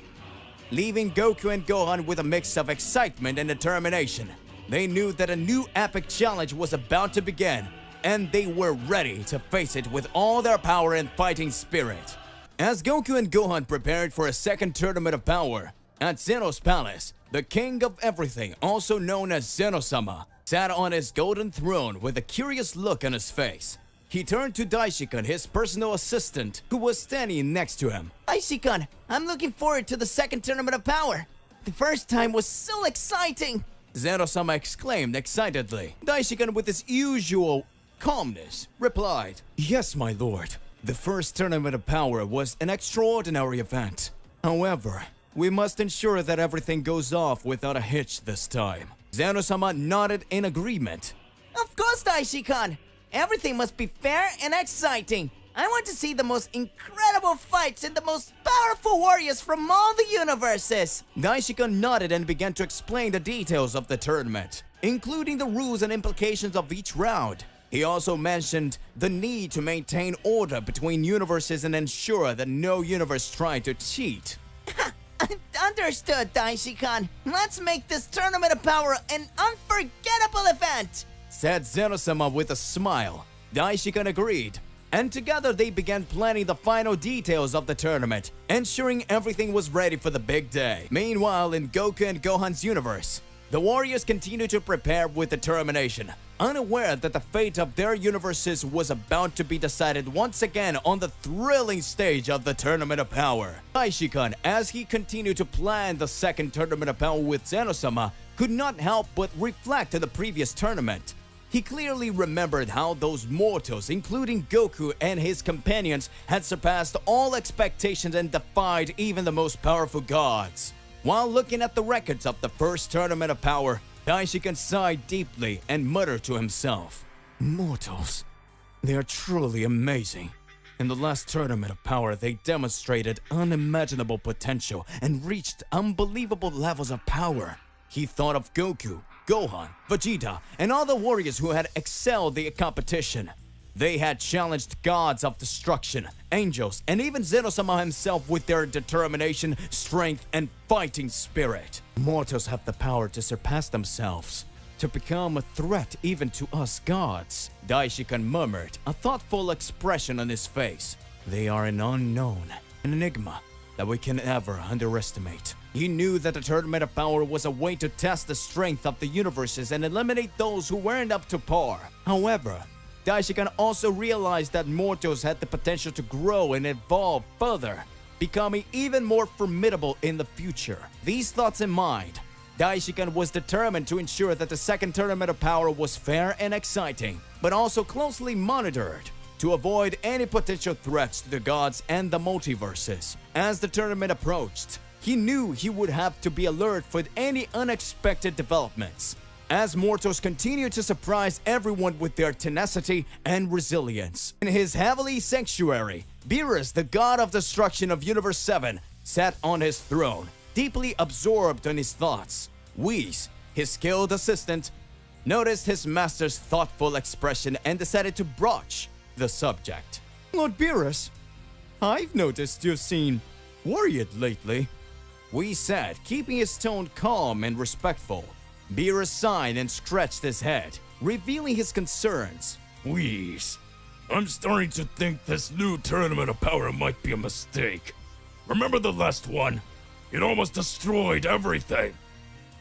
leaving Goku and Gohan with a mix of excitement and determination. They knew that a new epic challenge was about to begin, and they were ready to face it with all their power and fighting spirit. As Goku and Gohan prepared for a second tournament of power, at Zeno's palace, the king of everything, also known as Zeno-sama, sat on his golden throne with a curious look on his face. He turned to Daishikan, his personal assistant, who was standing next to him. Daishikan, I'm looking forward to the second tournament of power. The first time was so exciting. Zeno-sama exclaimed excitedly. Daishikan, with his usual calmness, replied, "Yes, my lord. The first Tournament of Power was an extraordinary event. However, we must ensure that everything goes off without a hitch this time." Zeno-sama nodded in agreement. Of course, Daishikan. Everything must be fair and exciting. I want to see the most incredible fights and the most powerful warriors from all the universes. Daishikan nodded and began to explain the details of the tournament, including the rules and implications of each round. He also mentioned the need to maintain order between universes and ensure that no universe tried to cheat. Understood, Daishikan. Let's make this Tournament of Power an unforgettable event, said Zeno-sama with a smile. Daishikan agreed, and together they began planning the final details of the tournament, ensuring everything was ready for the big day. Meanwhile, in Goku and Gohan's universe, the warriors continued to prepare with determination, unaware that the fate of their universes was about to be decided once again on the thrilling stage of the Tournament of Power. Daishikan, as he continued to plan the second Tournament of Power with Zeno-sama, could not help but reflect on the previous tournament. He clearly remembered how those mortals, including Goku and his companions, had surpassed all expectations and defied even the most powerful gods. While looking at the records of the first Tournament of Power, Daishikan sighed deeply and muttered to himself, "Mortals, they are truly amazing. In the last Tournament of Power, they demonstrated unimaginable potential and reached unbelievable levels of power." He thought of Goku, Gohan, Vegeta, and all the warriors who had excelled the competition. They had challenged gods of destruction, angels, and even Zeno-sama himself with their determination, strength, and fighting spirit. Mortals have the power to surpass themselves, to become a threat even to us gods, Daishikan murmured, a thoughtful expression on his face. They are an unknown, an enigma that we can never underestimate. He knew that the Tournament of Power was a way to test the strength of the universes and eliminate those who weren't up to par. However, Daishikan also realized that mortals had the potential to grow and evolve further, becoming even more formidable in the future. These thoughts in mind, Daishikan was determined to ensure that the second Tournament of Power was fair and exciting, but also closely monitored to avoid any potential threats to the gods and the multiverses. As the tournament approached, he knew he would have to be alert for any unexpected developments, as mortals continue to surprise everyone with their tenacity and resilience. In his heavenly sanctuary, Beerus, the god of destruction of Universe 7, sat on his throne, deeply absorbed in his thoughts. Whis, his skilled assistant, noticed his master's thoughtful expression and decided to broach the subject. Lord Beerus, I've noticed you've seen worried lately. Whis said, keeping his tone calm and respectful. Beerus sighed and scratched his head, revealing his concerns. Whis, I'm starting to think this new Tournament of Power might be a mistake. Remember the last one? It almost destroyed everything.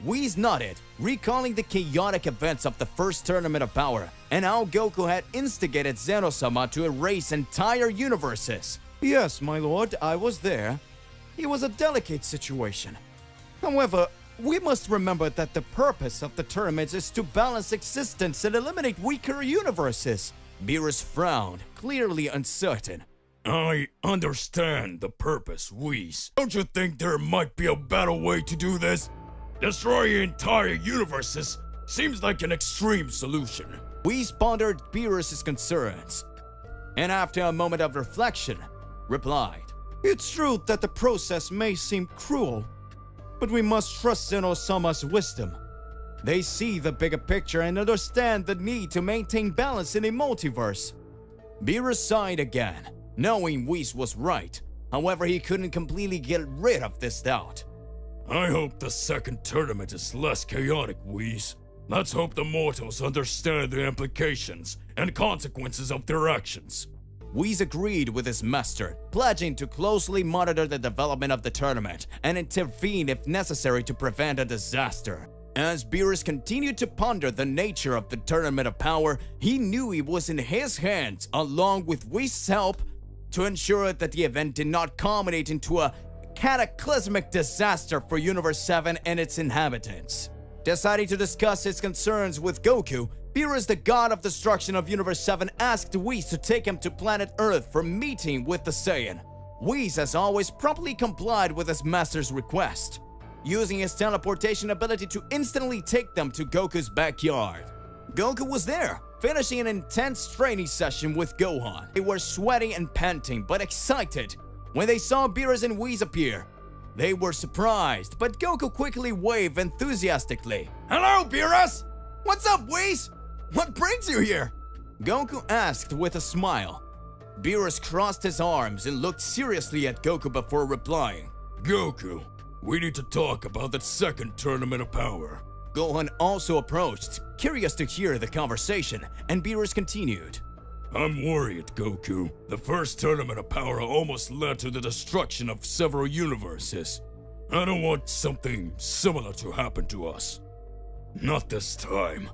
Whis nodded, recalling the chaotic events of the first Tournament of Power and how Goku had instigated Zeno-sama to erase entire universes. Yes, my lord, I was there. It was a delicate situation. However, we must remember that the purpose of the tournaments is to balance existence and eliminate weaker universes. Beerus frowned, clearly uncertain. I understand the purpose, Whis. Don't you think there might be a better way to do this? Destroying entire universes seems like an extreme solution. Whis pondered Beerus' concerns, and after a moment of reflection, replied, It's true that the process may seem cruel, but we must trust Zeno-sama's wisdom. They see the bigger picture and understand the need to maintain balance in a multiverse. Beerus sighed again, knowing Whis was right. However, he couldn't completely get rid of this doubt. I hope the second tournament is less chaotic, Whis. Let's hope the mortals understand the implications and consequences of their actions. Whis agreed with his master, pledging to closely monitor the development of the tournament and intervene if necessary to prevent a disaster. As Beerus continued to ponder the nature of the Tournament of Power, he knew it was in his hands, along with Whis' help, to ensure that the event did not culminate into a cataclysmic disaster for Universe 7 and its inhabitants. Deciding to discuss his concerns with Goku, Beerus, the god of destruction of Universe 7, asked Whis to take him to planet Earth for meeting with the Saiyan. Whis, as always, promptly complied with his master's request, using his teleportation ability to instantly take them to Goku's backyard. Goku was there, finishing an intense training session with Gohan. They were sweating and panting, but excited when they saw Beerus and Whis appear. They were surprised, but Goku quickly waved enthusiastically. Hello, Beerus! What's up, Whis? What brings you here? Goku asked with a smile. Beerus crossed his arms and looked seriously at Goku before replying. Goku, we need to talk about that second tournament of power. Gohan also approached, curious to hear the conversation, and Beerus continued. I'm worried, Goku. The first tournament of power almost led to the destruction of several universes. I don't want something similar to happen to us. Not this time.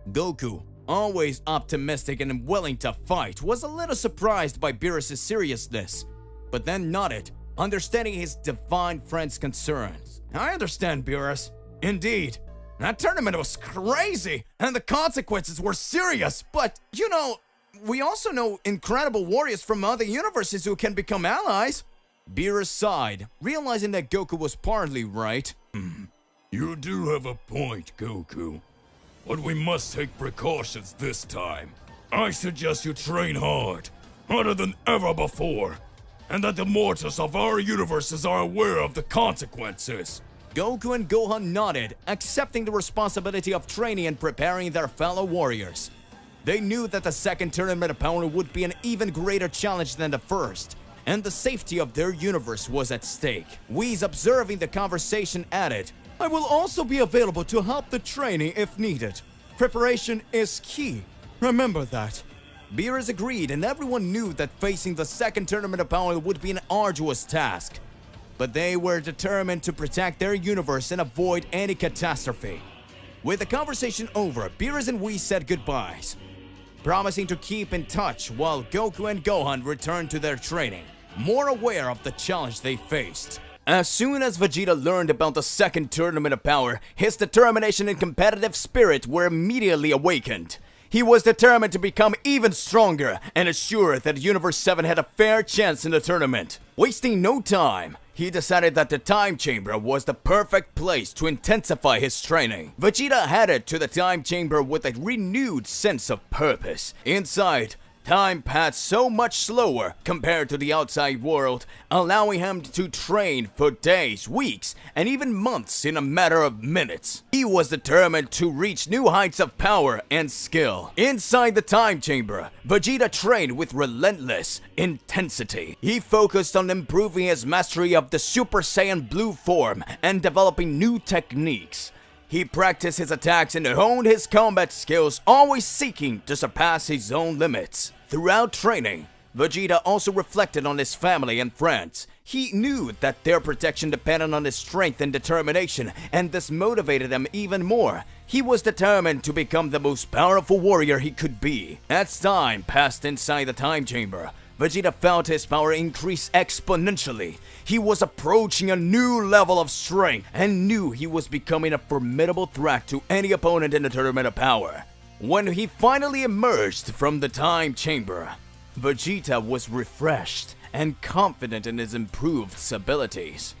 Goku, always optimistic and willing to fight, was a little surprised by Beerus' seriousness, but then nodded, understanding his divine friend's concerns. I understand, Beerus. Indeed, that tournament was crazy, and the consequences were serious, but, you know, we also know incredible warriors from other universes who can become allies. Beerus sighed, realizing that Goku was partly right. You do have a point, Goku. But we must take precautions this time. I suggest you train hard, harder than ever before, and that the mortals of our universes are aware of the consequences. Goku and Gohan nodded, accepting the responsibility of training and preparing their fellow warriors. They knew that the second tournament of power would be an even greater challenge than the first, and the safety of their universe was at stake. Whis, observing the conversation, added, I will also be available to help the training if needed. Preparation is key. Remember that. Beerus agreed, and everyone knew that facing the second tournament of power would be an arduous task. But they were determined to protect their universe and avoid any catastrophe. With the conversation over, Beerus and Whis said goodbyes, promising to keep in touch while Goku and Gohan returned to their training, more aware of the challenge they faced. As soon as Vegeta learned about the second tournament of power, his determination and competitive spirit were immediately awakened. He was determined to become even stronger and assure that Universe 7 had a fair chance in the tournament. Wasting no time, he decided that the time chamber was the perfect place to intensify his training. Vegeta headed to the time chamber with a renewed sense of purpose. Inside, time passed so much slower compared to the outside world, allowing him to train for days, weeks, and even months in a matter of minutes. He was determined to reach new heights of power and skill. Inside the time chamber, Vegeta trained with relentless intensity. He focused on improving his mastery of the Super Saiyan Blue form and developing new techniques. He practiced his attacks and honed his combat skills, always seeking to surpass his own limits. Throughout training, Vegeta also reflected on his family and friends. He knew that their protection depended on his strength and determination, and this motivated him even more. He was determined to become the most powerful warrior he could be. As time passed inside the time chamber, Vegeta felt his power increase exponentially. He was approaching a new level of strength and knew he was becoming a formidable threat to any opponent in the tournament of power. When he finally emerged from the time chamber, Vegeta was refreshed and confident in his improved abilities.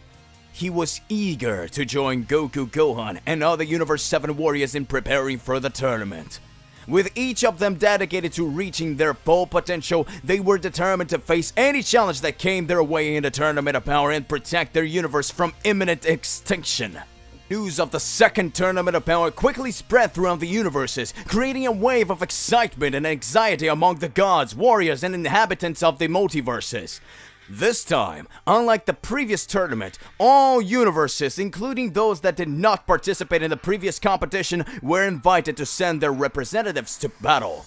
He was eager to join Goku, Gohan, and other Universe 7 warriors in preparing for the tournament. With each of them dedicated to reaching their full potential, they were determined to face any challenge that came their way in the tournament of power and protect their universe from imminent extinction. News of the second tournament of power quickly spread throughout the universes, creating a wave of excitement and anxiety among the gods, warriors, and inhabitants of the multiverses. This time, unlike the previous tournament, all universes, including those that did not participate in the previous competition, were invited to send their representatives to battle.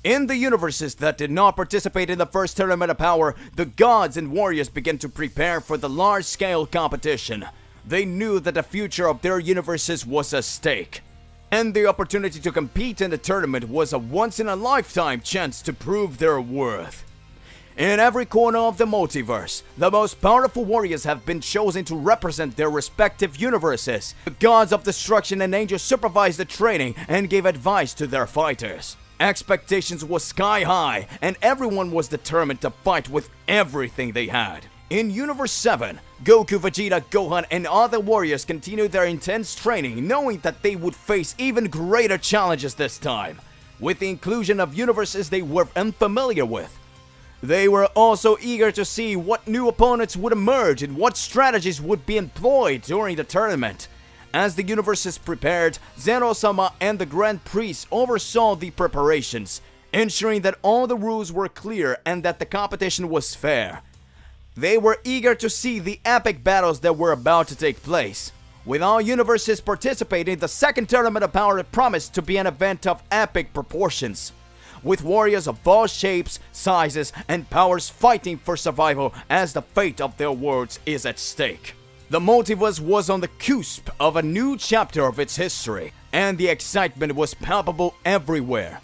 In the universes that did not participate in the first tournament of power, the gods and warriors began to prepare for the large-scale competition. They knew that the future of their universes was at stake, and the opportunity to compete in the tournament was a once-in-a-lifetime chance to prove their worth. In every corner of the multiverse, the most powerful warriors have been chosen to represent their respective universes. The gods of destruction and angels supervised the training and gave advice to their fighters. Expectations were sky high, and everyone was determined to fight with everything they had. In Universe 7, Goku, Vegeta, Gohan, and other warriors continued their intense training, knowing that they would face even greater challenges this time, with the inclusion of universes they were unfamiliar with. They were also eager to see what new opponents would emerge and what strategies would be employed during the tournament. As the universes prepared, Zeno-sama and the Grand Priest oversaw the preparations, ensuring that all the rules were clear and that the competition was fair. They were eager to see the epic battles that were about to take place. With all universes participating, the second Tournament of Power promised to be an event of epic proportions, with warriors of all shapes, sizes, and powers fighting for survival as the fate of their worlds is at stake. The multiverse was on the cusp of a new chapter of its history, and the excitement was palpable everywhere.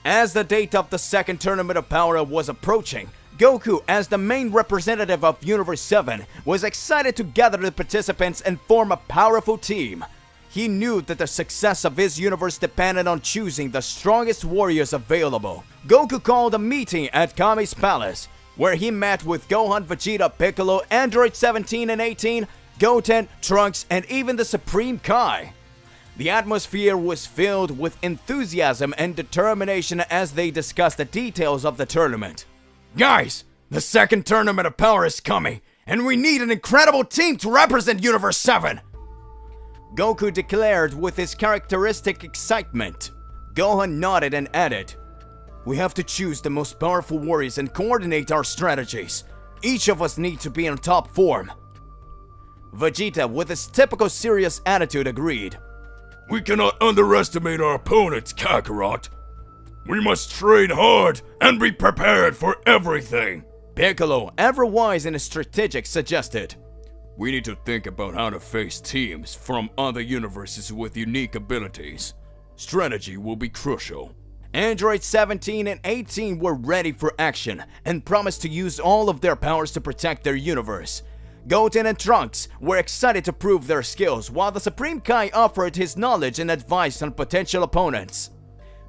As the date of the second Tournament of Power was approaching, Goku, as the main representative of Universe 7, was excited to gather the participants and form a powerful team. He knew that the success of his universe depended on choosing the strongest warriors available. Goku called a meeting at Kami's palace, where he met with Gohan, Vegeta, Piccolo, Android 17 and 18, Goten, Trunks, and even the Supreme Kai. The atmosphere was filled with enthusiasm and determination as they discussed the details of the tournament. Guys, the second Tournament of Power is coming, and we need an incredible team to represent Universe 7! Goku declared with his characteristic excitement. Gohan nodded and added, "We have to choose the most powerful warriors and coordinate our strategies. Each of us needs to be in top form." Vegeta, with his typical serious attitude, agreed. We cannot underestimate our opponents, Kakarot. We must train hard and be prepared for everything. Piccolo, ever wise and strategic, suggested, We need to think about how to face teams from other universes with unique abilities. Strategy will be crucial. Android 17 and 18 were ready for action and promised to use all of their powers to protect their universe. Goten and Trunks were excited to prove their skills, while the Supreme Kai offered his knowledge and advice on potential opponents.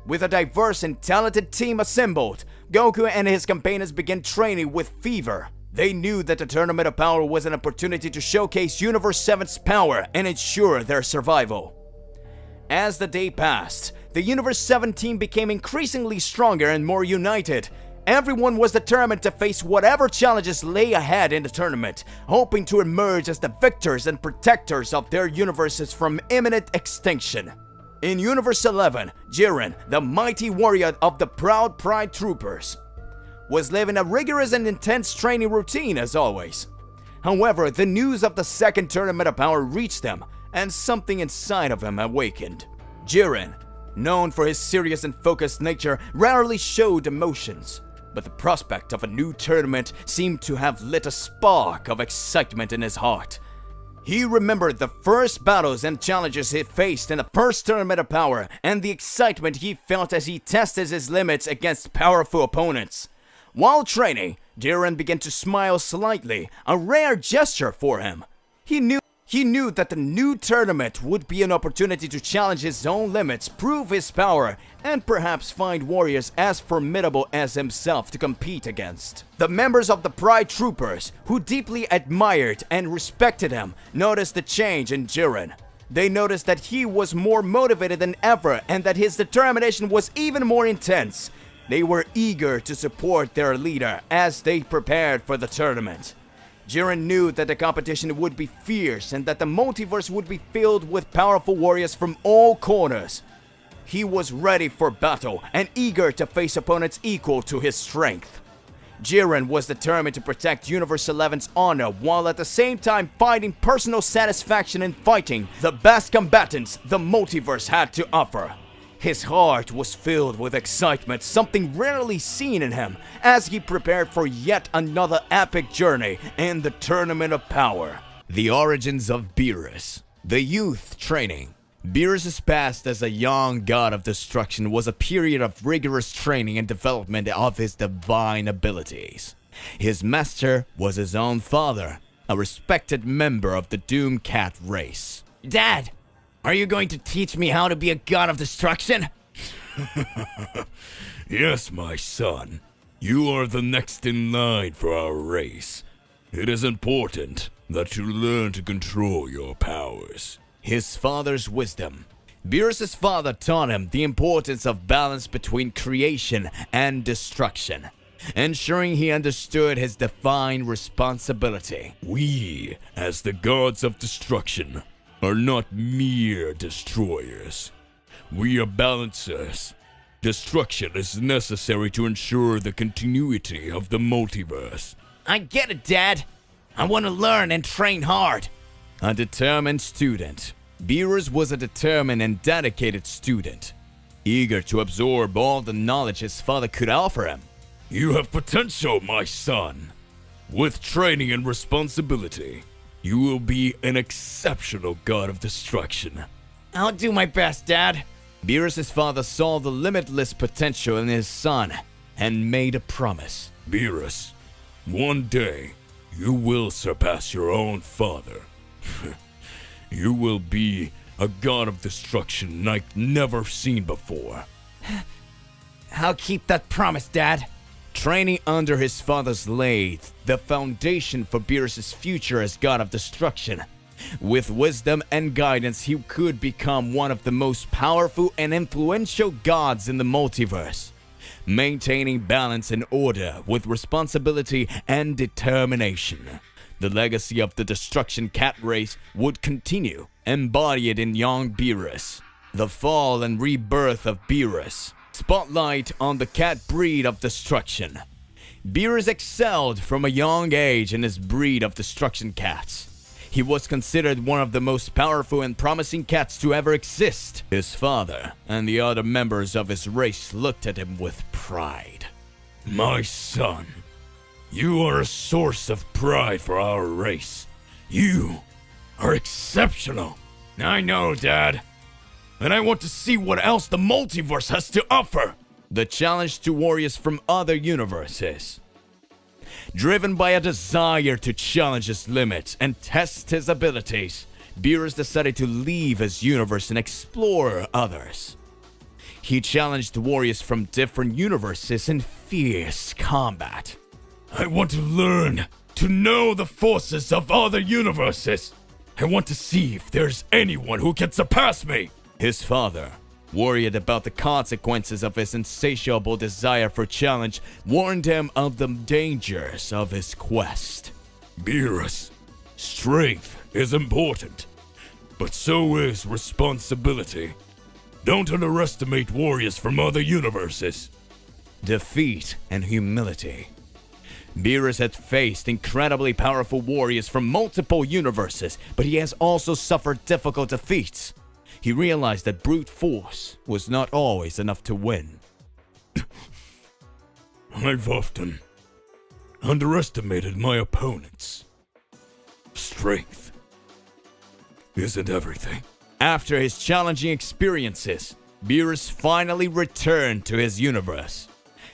With a diverse and talented team assembled, Goku and his companions began training with fever. They knew that the Tournament of Power was an opportunity to showcase Universe 7's power and ensure their survival. As the day passed, the Universe 7 team became increasingly stronger and more united. Everyone was determined to face whatever challenges lay ahead in the tournament, hoping to emerge as the victors and protectors of their universes from imminent extinction. In Universe 11, Jiren, the mighty warrior of the proud Pride Troopers, was living a rigorous and intense training routine as always. However, the news of the second Tournament of Power reached him, and something inside of him awakened. Jiren, known for his serious and focused nature, rarely showed emotions, but the prospect of a new tournament seemed to have lit a spark of excitement in his heart. He remembered the first battles and challenges he faced in the first Tournament of Power, and the excitement he felt as he tested his limits against powerful opponents. While training, Jiren began to smile slightly, a rare gesture for him. He knew that the new tournament would be an opportunity to challenge his own limits, prove his power, and perhaps find warriors as formidable as himself to compete against. The members of the Pride Troopers, who deeply admired and respected him, noticed the change in Jiren. They noticed that he was more motivated than ever and that his determination was even more intense. They were eager to support their leader as they prepared for the tournament. Jiren knew that the competition would be fierce and that the multiverse would be filled with powerful warriors from all corners. He was ready for battle and eager to face opponents equal to his strength. Jiren was determined to protect Universe 11's honor while at the same time finding personal satisfaction in fighting the best combatants the multiverse had to offer. His heart was filled with excitement, something rarely seen in him, as he prepared for yet another epic journey in the Tournament of Power. The origins of Beerus. The youth training. Beerus' past as a young god of destruction was a period of rigorous training and development of his divine abilities. His master was his own father, a respected member of the Doom Cat race. Dad, are you going to teach me how to be a god of destruction? Yes, my son. You are the next in line for our race. It is important that you learn to control your powers. His father's wisdom. Beerus' father taught him the importance of balance between creation and destruction, ensuring he understood his divine responsibility. We, as the gods of destruction, are not mere destroyers. We are balancers. Destruction is necessary to ensure the continuity of the multiverse. I get it, Dad. I want to learn and train hard. A determined student. Beerus was a determined and dedicated student, eager to absorb all the knowledge his father could offer him. You have potential, my son. With training and responsibility, you will be an exceptional god of destruction. I'll do my best, Dad. Beerus' father saw the limitless potential in his son and made a promise. Beerus, one day you will surpass your own father. You will be a god of destruction like never seen before. I'll keep that promise, Dad. Training under his father's laid the foundation for Beerus' future as god of destruction. With wisdom and guidance, he could become one of the most powerful and influential gods in the multiverse, maintaining balance and order with responsibility and determination. The legacy of the Destruction Cat race would continue, embodied in young Beerus. The fall and rebirth of Beerus. Spotlight on the cat breed of destruction. Beerus excelled from a young age in his breed of destruction cats. He was considered one of the most powerful and promising cats to ever exist. His father and the other members of his race looked at him with pride. My son, you are a source of pride for our race. You are exceptional. I know, Dad. And I want to see what else the multiverse has to offer. The challenge to warriors from other universes. Driven by a desire to challenge his limits and test his abilities, Beerus decided to leave his universe and explore others. He challenged warriors from different universes in fierce combat. I want to learn to know the forces of other universes. I want to see if there's anyone who can surpass me. His father, worried about the consequences of his insatiable desire for challenge, warned him of the dangers of his quest. Beerus, strength is important, but so is responsibility. Don't underestimate warriors from other universes. Defeat and humility. Beerus had faced incredibly powerful warriors from multiple universes, but he has also suffered difficult defeats. He realized that brute force was not always enough to win. I've often underestimated my opponents. Strength isn't everything. After his challenging experiences, Beerus finally returned to his universe.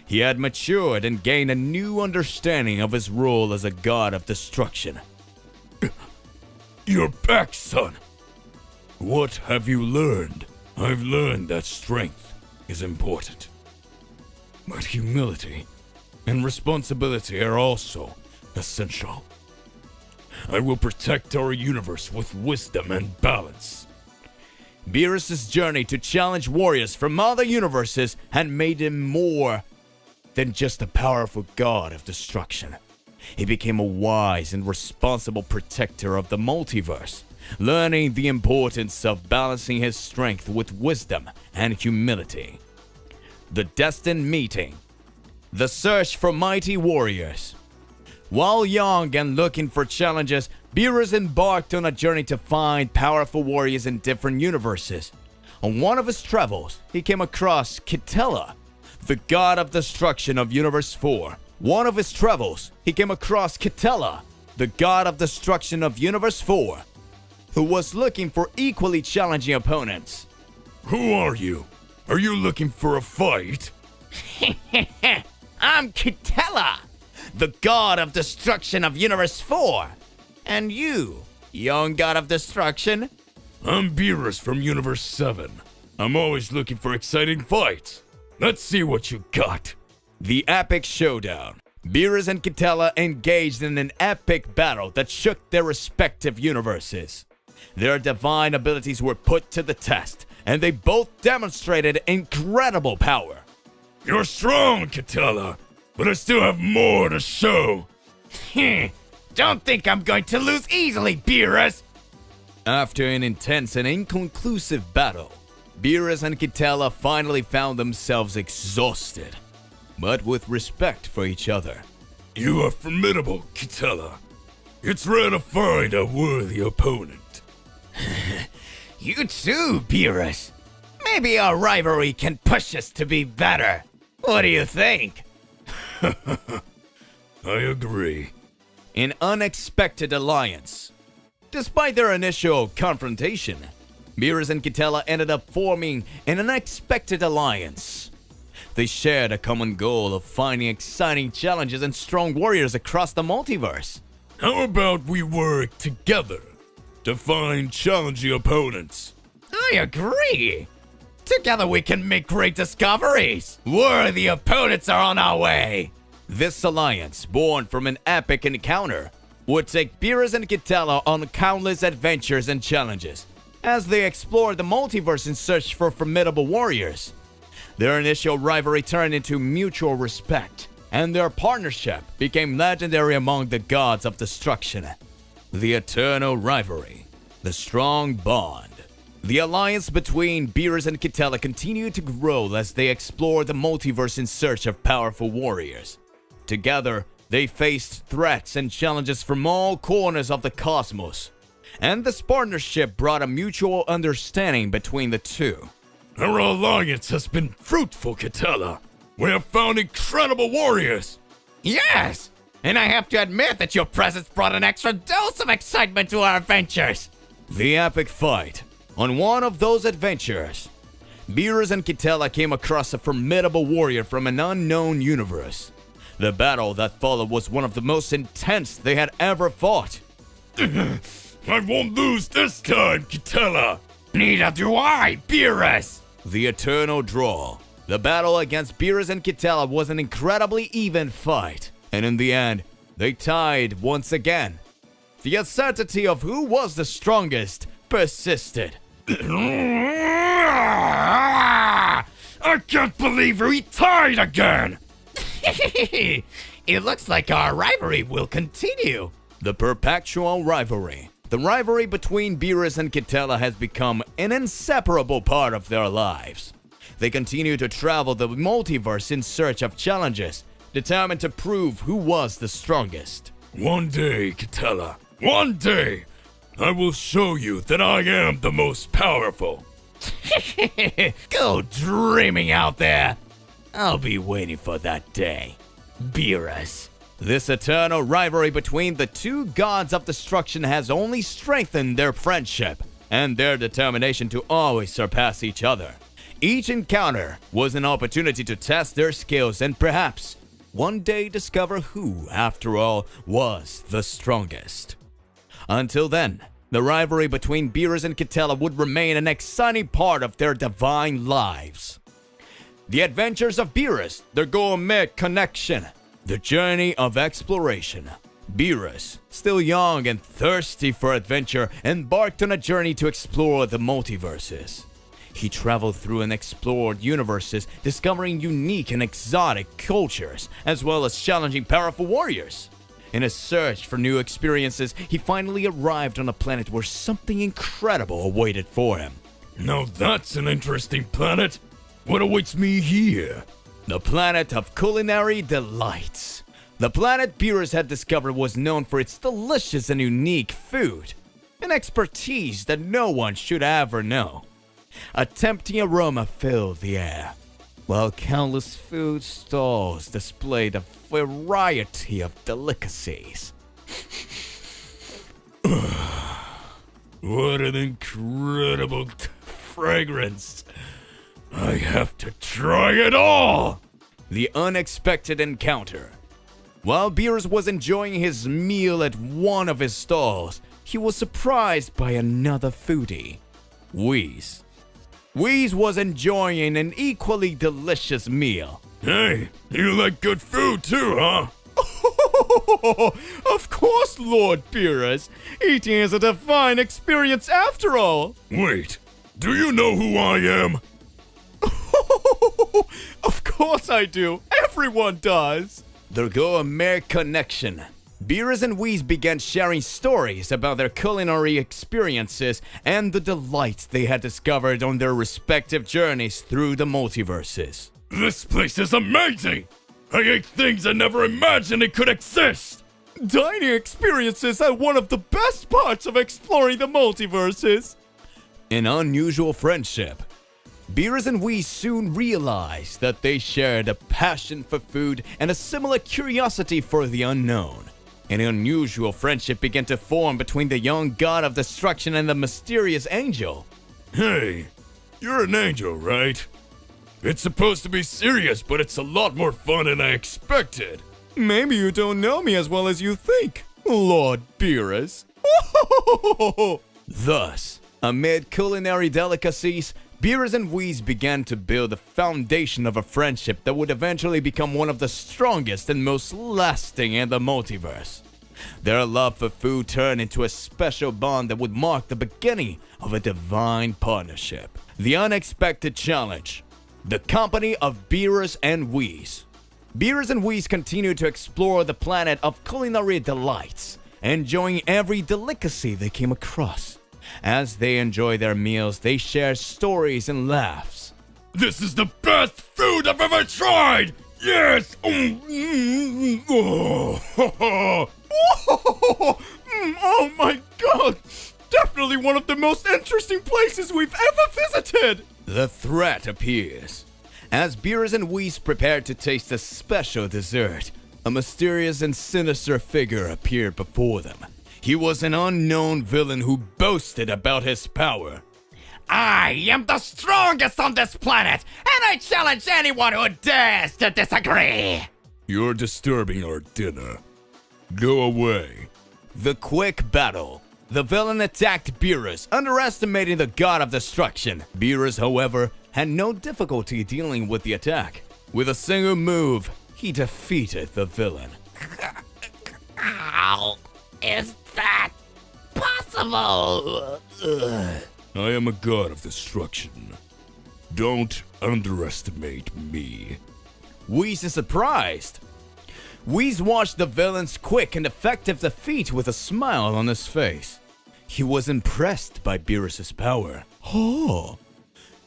He had matured and gained a new understanding of his role as a god of destruction. You're back, son. What have you learned? I've learned that strength is important. But humility and responsibility are also essential. I will protect our universe with wisdom and balance. Beerus' journey to challenge warriors from other universes had made him more than just a powerful god of destruction. He became a wise and responsible protector of the multiverse, learning the importance of balancing his strength with wisdom and humility. The destined meeting. The search for mighty warriors. While young and looking for challenges, Beerus embarked on a journey to find powerful warriors in different universes. On one of his travels, he came across Kitela, the god of destruction of Universe 4. One of his travels, he came across Kitela, the god of destruction of Universe 4, who was looking for equally challenging opponents. Who are you? Are you looking for a fight? I'm Kitela, the god of destruction of Universe 4. And you, young god of destruction? I'm Beerus from Universe 7. I'm always looking for exciting fights. Let's see what you got. The epic showdown. Beerus and Kitella engaged in an epic battle that shook their respective universes. Their divine abilities were put to the test, and they both demonstrated incredible power. You're strong, Kitella, but I still have more to show. Don't think I'm going to lose easily, Beerus! After an intense and inconclusive battle, Beerus and Kitella finally found themselves exhausted, but with respect for each other. You are formidable, Kitella. It's rare to find a worthy opponent. You too, Beerus. Maybe our rivalry can push us to be better. What do you think? I agree. An unexpected alliance. Despite their initial confrontation, Beerus and Kitella ended up forming an unexpected alliance. They shared a common goal of finding exciting challenges and strong warriors across the multiverse. How about we work together to find challenging opponents? I agree. Together we can make great discoveries. Worthy opponents are on our way. This alliance, born from an epic encounter, would take Beerus and Kitella on countless adventures and challenges as they explored the multiverse in search for formidable warriors. Their initial rivalry turned into mutual respect, and their partnership became legendary among the gods of destruction. The eternal rivalry, the strong bond. The alliance between Beerus and Kitella continued to grow as they explored the multiverse in search of powerful warriors. Together, they faced threats and challenges from all corners of the cosmos, and this partnership brought a mutual understanding between the two. Our alliance has been fruitful, Kitella. We have found incredible warriors. Yes! And I have to admit that your presence brought an extra dose of excitement to our adventures. The epic fight. On one of those adventures, Beerus and Kitella came across a formidable warrior from an unknown universe. The battle that followed was one of the most intense they had ever fought. I won't lose this time, Kitella. Neither do I, Beerus. The eternal draw. The battle against Beerus and Kitella was an incredibly even fight, and in the end, they tied once again. The uncertainty of who was the strongest persisted. I can't believe we tied again. It looks like our rivalry will continue. The perpetual rivalry. The rivalry between Beerus and Kitella has become an inseparable part of their lives. They continue to travel the multiverse in search of challenges, determined to prove who was the strongest. One day, Kitella, one day, I will show you that I am the most powerful. Go dreaming out there. I'll be waiting for that day, Beerus. This eternal rivalry between the two gods of destruction has only strengthened their friendship and their determination to always surpass each other. Each encounter was an opportunity to test their skills and perhaps one day discover who, after all, was the strongest. Until then, the rivalry between Beerus and Kitella would remain an exciting part of their divine lives. The adventures of Beerus, the gourmet connection, the journey of exploration. Beerus, still young and thirsty for adventure, embarked on a journey to explore the multiverses. He traveled through and explored universes, discovering unique and exotic cultures, as well as challenging powerful warriors. In his search for new experiences, he finally arrived on a planet where something incredible awaited for him. Now that's an interesting planet. What awaits me here? The planet of culinary delights. The planet Beerus had discovered was known for its delicious and unique food, an expertise that no one should ever know. A tempting aroma filled the air, while countless food stalls displayed a variety of delicacies. What an incredible fragrance. I have to try it all! The unexpected encounter. While Beerus was enjoying his meal at one of his stalls, he was surprised by another foodie, Whis. Whis was enjoying an equally delicious meal. Hey, you like good food too, huh? Of course, Lord Beerus. Eating is a divine experience after all. Wait, do you know who I am? Of course I do. Everyone does. There go a mere connection. Beerus and Whis began sharing stories about their culinary experiences and the delights they had discovered on their respective journeys through the multiverses. This place is amazing! I ate things I never imagined it could exist! Dining experiences are one of the best parts of exploring the multiverses. An unusual friendship. Beerus and Whis soon realized that they shared a passion for food and a similar curiosity for the unknown. An unusual friendship began to form between the young god of destruction and the mysterious angel. Hey, you're an angel, right? It's supposed to be serious, but it's a lot more fun than I expected. Maybe you don't know me as well as you think, Lord Beerus. Thus, amid culinary delicacies, Beerus and Whis began to build the foundation of a friendship that would eventually become one of the strongest and most lasting in the multiverse. Their love for food turned into a special bond that would mark the beginning of a divine partnership. The unexpected challenge. The company of Beerus and Whis. Beerus and Whis continued to explore the planet of culinary delights, enjoying every delicacy they came across. As they enjoy their meals, they share stories and laughs. This is the best food I've ever tried! Yes! Oh my god! Definitely one of the most interesting places we've ever visited! The threat appears. As Beerus and Whis prepared to taste a special dessert, a mysterious and sinister figure appeared before them. He was an unknown villain who boasted about his power. I am the strongest on this planet, and I challenge anyone who dares to disagree. You're disturbing our dinner. Go away. The quick battle. The villain attacked Beerus, underestimating the god of destruction. Beerus, however, had no difficulty dealing with the attack. With a single move, he defeated the villain. How is that possible? I am a god of destruction. Don't underestimate me. Whis is surprised. Whis watched the villain's quick and effective defeat with a smile on his face. He was impressed by Beerus' power. Oh,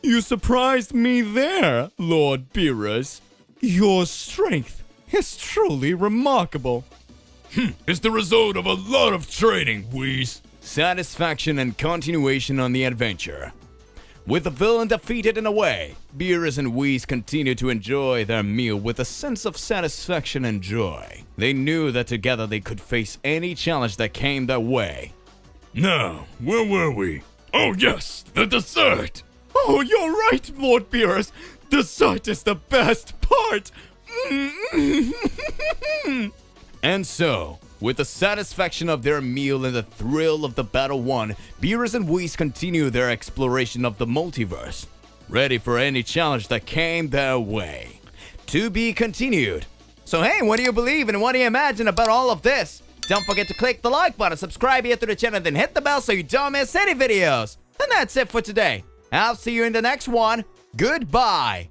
you surprised me there, Lord Beerus. Your strength is truly remarkable. It's the result of a lot of training, Whis. Satisfaction and continuation on the adventure. With the villain defeated in a way, Beerus and Whis continued to enjoy their meal with a sense of satisfaction and joy. They knew that together they could face any challenge that came their way. Now, where were we? Oh yes, the dessert! Oh, you're right, Lord Beerus. Dessert is the best part. And so, with the satisfaction of their meal and the thrill of the battle won, Beerus and Whis continue their exploration of the multiverse, ready for any challenge that came their way. To be continued. So hey, what do you believe and what do you imagine about all of this? Don't forget to click the like button, subscribe here to the channel, then hit the bell so you don't miss any videos. And that's it for today. I'll see you in the next one. Goodbye.